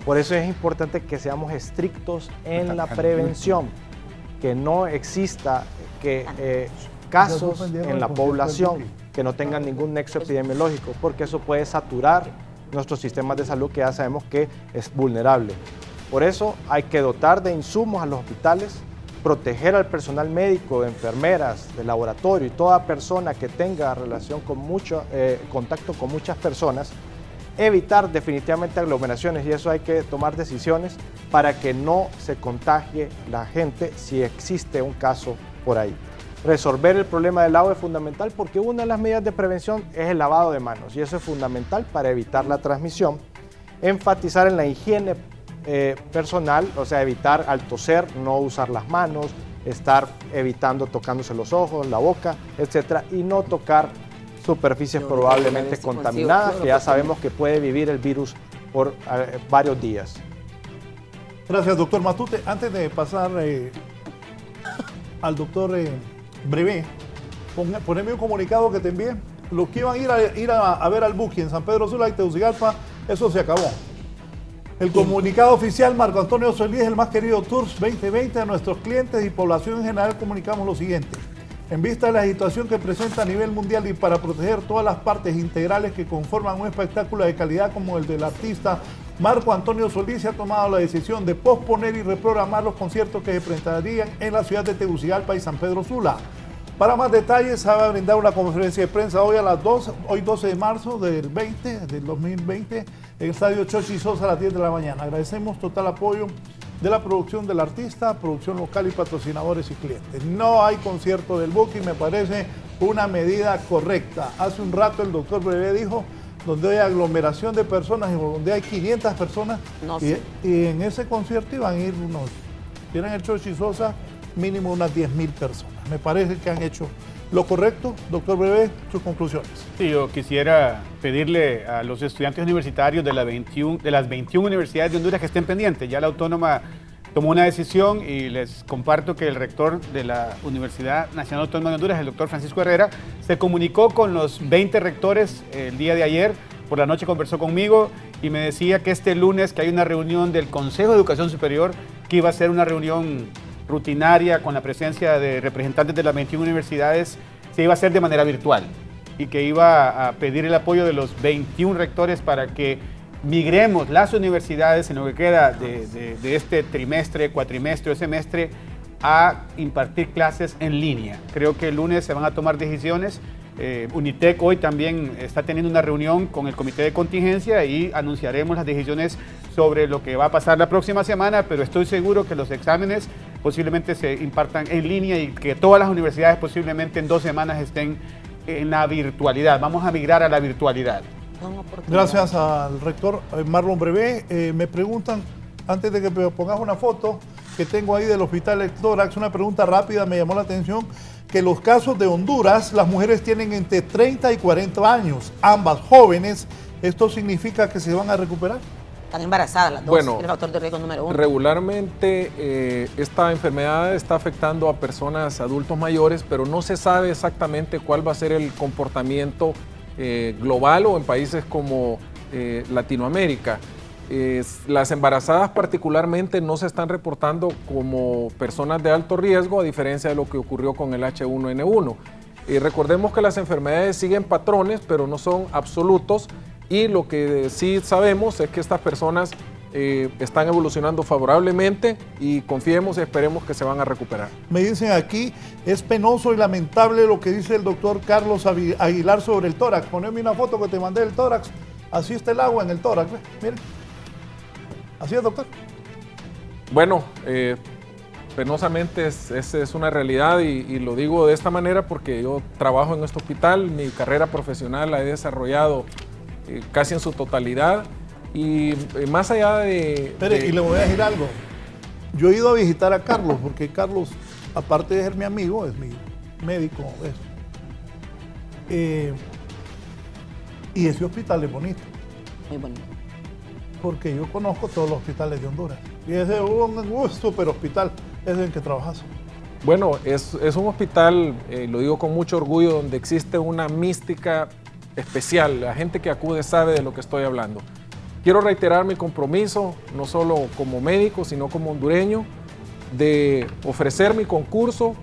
Por eso es importante que seamos estrictos en la prevención, que no exista casos en la población que no tengan ningún nexo epidemiológico, porque eso puede saturar nuestros sistemas de salud, que ya sabemos que es vulnerable. Por eso hay que dotar de insumos a los hospitales, proteger al personal médico, de enfermeras, de laboratorio y toda persona que tenga relación con contacto con muchas personas, evitar definitivamente aglomeraciones, y eso hay que tomar decisiones para que no se contagie la gente si existe un caso por ahí. Resolver el problema del agua es fundamental, porque una de las medidas de prevención es el lavado de manos, y eso es fundamental para evitar la transmisión. Enfatizar en la higiene personal, o sea, evitar al toser no usar las manos, estar evitando tocándose los ojos, la boca, etcétera, y no tocar superficies probablemente contaminadas, que ya sabemos que puede vivir el virus por varios días. Gracias, doctor Matute. Antes de pasar al doctor Brevé, poneme un comunicado que te envié. Los que iban a ir a ver al Buki en San Pedro Sula y Tegucigalpa, eso se acabó. El comunicado oficial Marco Antonio Solís, el más querido Tours 2020, a nuestros clientes y población en general comunicamos lo siguiente. En vista de la situación que presenta a nivel mundial y para proteger todas las partes integrales que conforman un espectáculo de calidad como el del artista Marco Antonio Solís, se ha tomado la decisión de posponer y reprogramar los conciertos que se presentarían en la ciudad de Tegucigalpa y San Pedro Sula. Para más detalles, se va a brindar una conferencia de prensa hoy a las 12, hoy 12 de marzo del 2020, en el Estadio Chochi Sosa a las 10 de la mañana. Agradecemos total apoyo de la producción del artista, producción local y patrocinadores y clientes. No hay concierto del Buki, me parece una medida correcta. Hace un rato el doctor Brevé dijo, donde hay aglomeración de personas y donde hay 500 personas, y en ese concierto iban a ir tienen el Chochi Sosa, mínimo unas 10.000 personas. Me parece que han hecho lo correcto. Doctor Brevé, sus conclusiones. Sí, yo quisiera pedirle a los estudiantes universitarios de las 21 universidades de Honduras que estén pendientes. Ya la Autónoma tomó una decisión y les comparto que el rector de la Universidad Nacional Autónoma de Honduras, el doctor Francisco Herrera, se comunicó con los 20 rectores el día de ayer. Por la noche conversó conmigo y me decía que este lunes que hay una reunión del Consejo de Educación Superior, que iba a ser una reunión rutinaria con la presencia de representantes de las 21 universidades, se iba a hacer de manera virtual y que iba a pedir el apoyo de los 21 rectores para que migremos las universidades en lo que queda de este trimestre, cuatrimestre o semestre a impartir clases en línea. Creo que el lunes se van a tomar decisiones. Unitec hoy también está teniendo una reunión con el comité de contingencia y anunciaremos las decisiones sobre lo que va a pasar la próxima semana, pero estoy seguro que los exámenes posiblemente se impartan en línea y que todas las universidades posiblemente en 2 semanas estén en la virtualidad. Vamos a migrar a la virtualidad. Gracias al rector Marlon Brevé. Me preguntan, antes de que me pongas una foto que tengo ahí del hospital El Tórax, una pregunta rápida, me llamó la atención, que los casos de Honduras, las mujeres tienen entre 30 y 40 años, ambas jóvenes. ¿Esto significa que se van a recuperar? Están embarazadas las dos, bueno, el factor de riesgo número 1. Regularmente esta enfermedad está afectando a personas adultos mayores, pero no se sabe exactamente cuál va a ser el comportamiento global o en países como Latinoamérica. Las embarazadas particularmente no se están reportando como personas de alto riesgo, a diferencia de lo que ocurrió con el H1N1. Recordemos que las enfermedades siguen patrones, pero no son absolutos, y lo que sí sabemos es que estas personas están evolucionando favorablemente y confiemos y esperemos que se van a recuperar. Me dicen aquí, es penoso y lamentable lo que dice el doctor Carlos Aguilar sobre el tórax. Poneme una foto que te mandé del tórax. Así está el agua en el tórax. Miren. Así es, doctor. Bueno, penosamente esa es una realidad y lo digo de esta manera porque yo trabajo en este hospital, mi carrera profesional la he desarrollado casi en su totalidad y más allá de... Espere, y le voy a decir algo. Yo he ido a visitar a Carlos porque Carlos, aparte de ser mi amigo, es mi médico. Y ese hospital es bonito. Muy bonito. Porque yo conozco todos los hospitales de Honduras. Y ese es un super hospital, es en el que trabajas. Bueno, es un hospital, lo digo con mucho orgullo, donde existe una mística especial. La gente que acude sabe de lo que estoy hablando. Quiero reiterar mi compromiso, no solo como médico, sino como hondureño, de ofrecer mi concurso,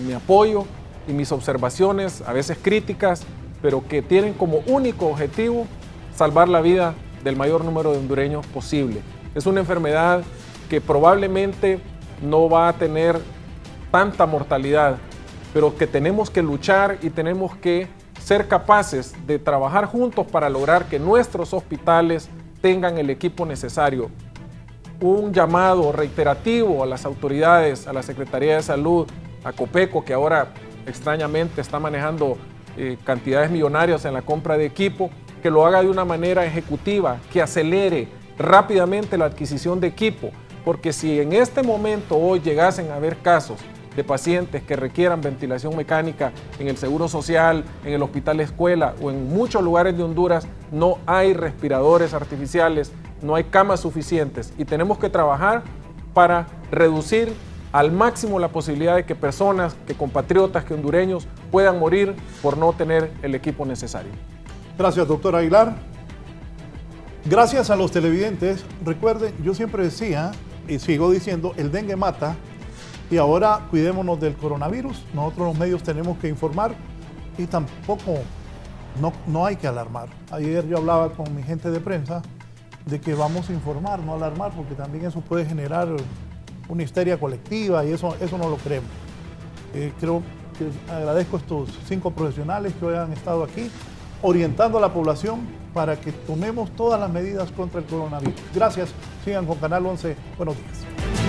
mi apoyo y mis observaciones, a veces críticas, pero que tienen como único objetivo salvar la vida del mayor número de hondureños posible. Es una enfermedad que probablemente no va a tener tanta mortalidad, pero que tenemos que luchar y tenemos que ser capaces de trabajar juntos para lograr que nuestros hospitales tengan el equipo necesario. Un llamado reiterativo a las autoridades, a la Secretaría de Salud, a Copeco, que ahora extrañamente está manejando cantidades millonarias en la compra de equipo, que lo haga de una manera ejecutiva, que acelere rápidamente la adquisición de equipo, porque si en este momento hoy llegasen a haber casos de pacientes que requieran ventilación mecánica en el Seguro Social, en el Hospital Escuela o en muchos lugares de Honduras, no hay respiradores artificiales, no hay camas suficientes y tenemos que trabajar para reducir al máximo la posibilidad de que personas, que compatriotas, que hondureños puedan morir por no tener el equipo necesario. Gracias, doctor Aguilar. Gracias a los televidentes. Recuerden, yo siempre decía y sigo diciendo, el dengue mata. Y ahora cuidémonos del coronavirus. Nosotros los medios tenemos que informar y tampoco, no hay que alarmar. Ayer yo hablaba con mi gente de prensa de que vamos a informar, no alarmar, porque también eso puede generar una histeria colectiva y eso no lo creemos. Creo que agradezco a estos 5 profesionales que hoy han estado aquí orientando a la población para que tomemos todas las medidas contra el coronavirus. Gracias, sigan con Canal 11. Buenos días.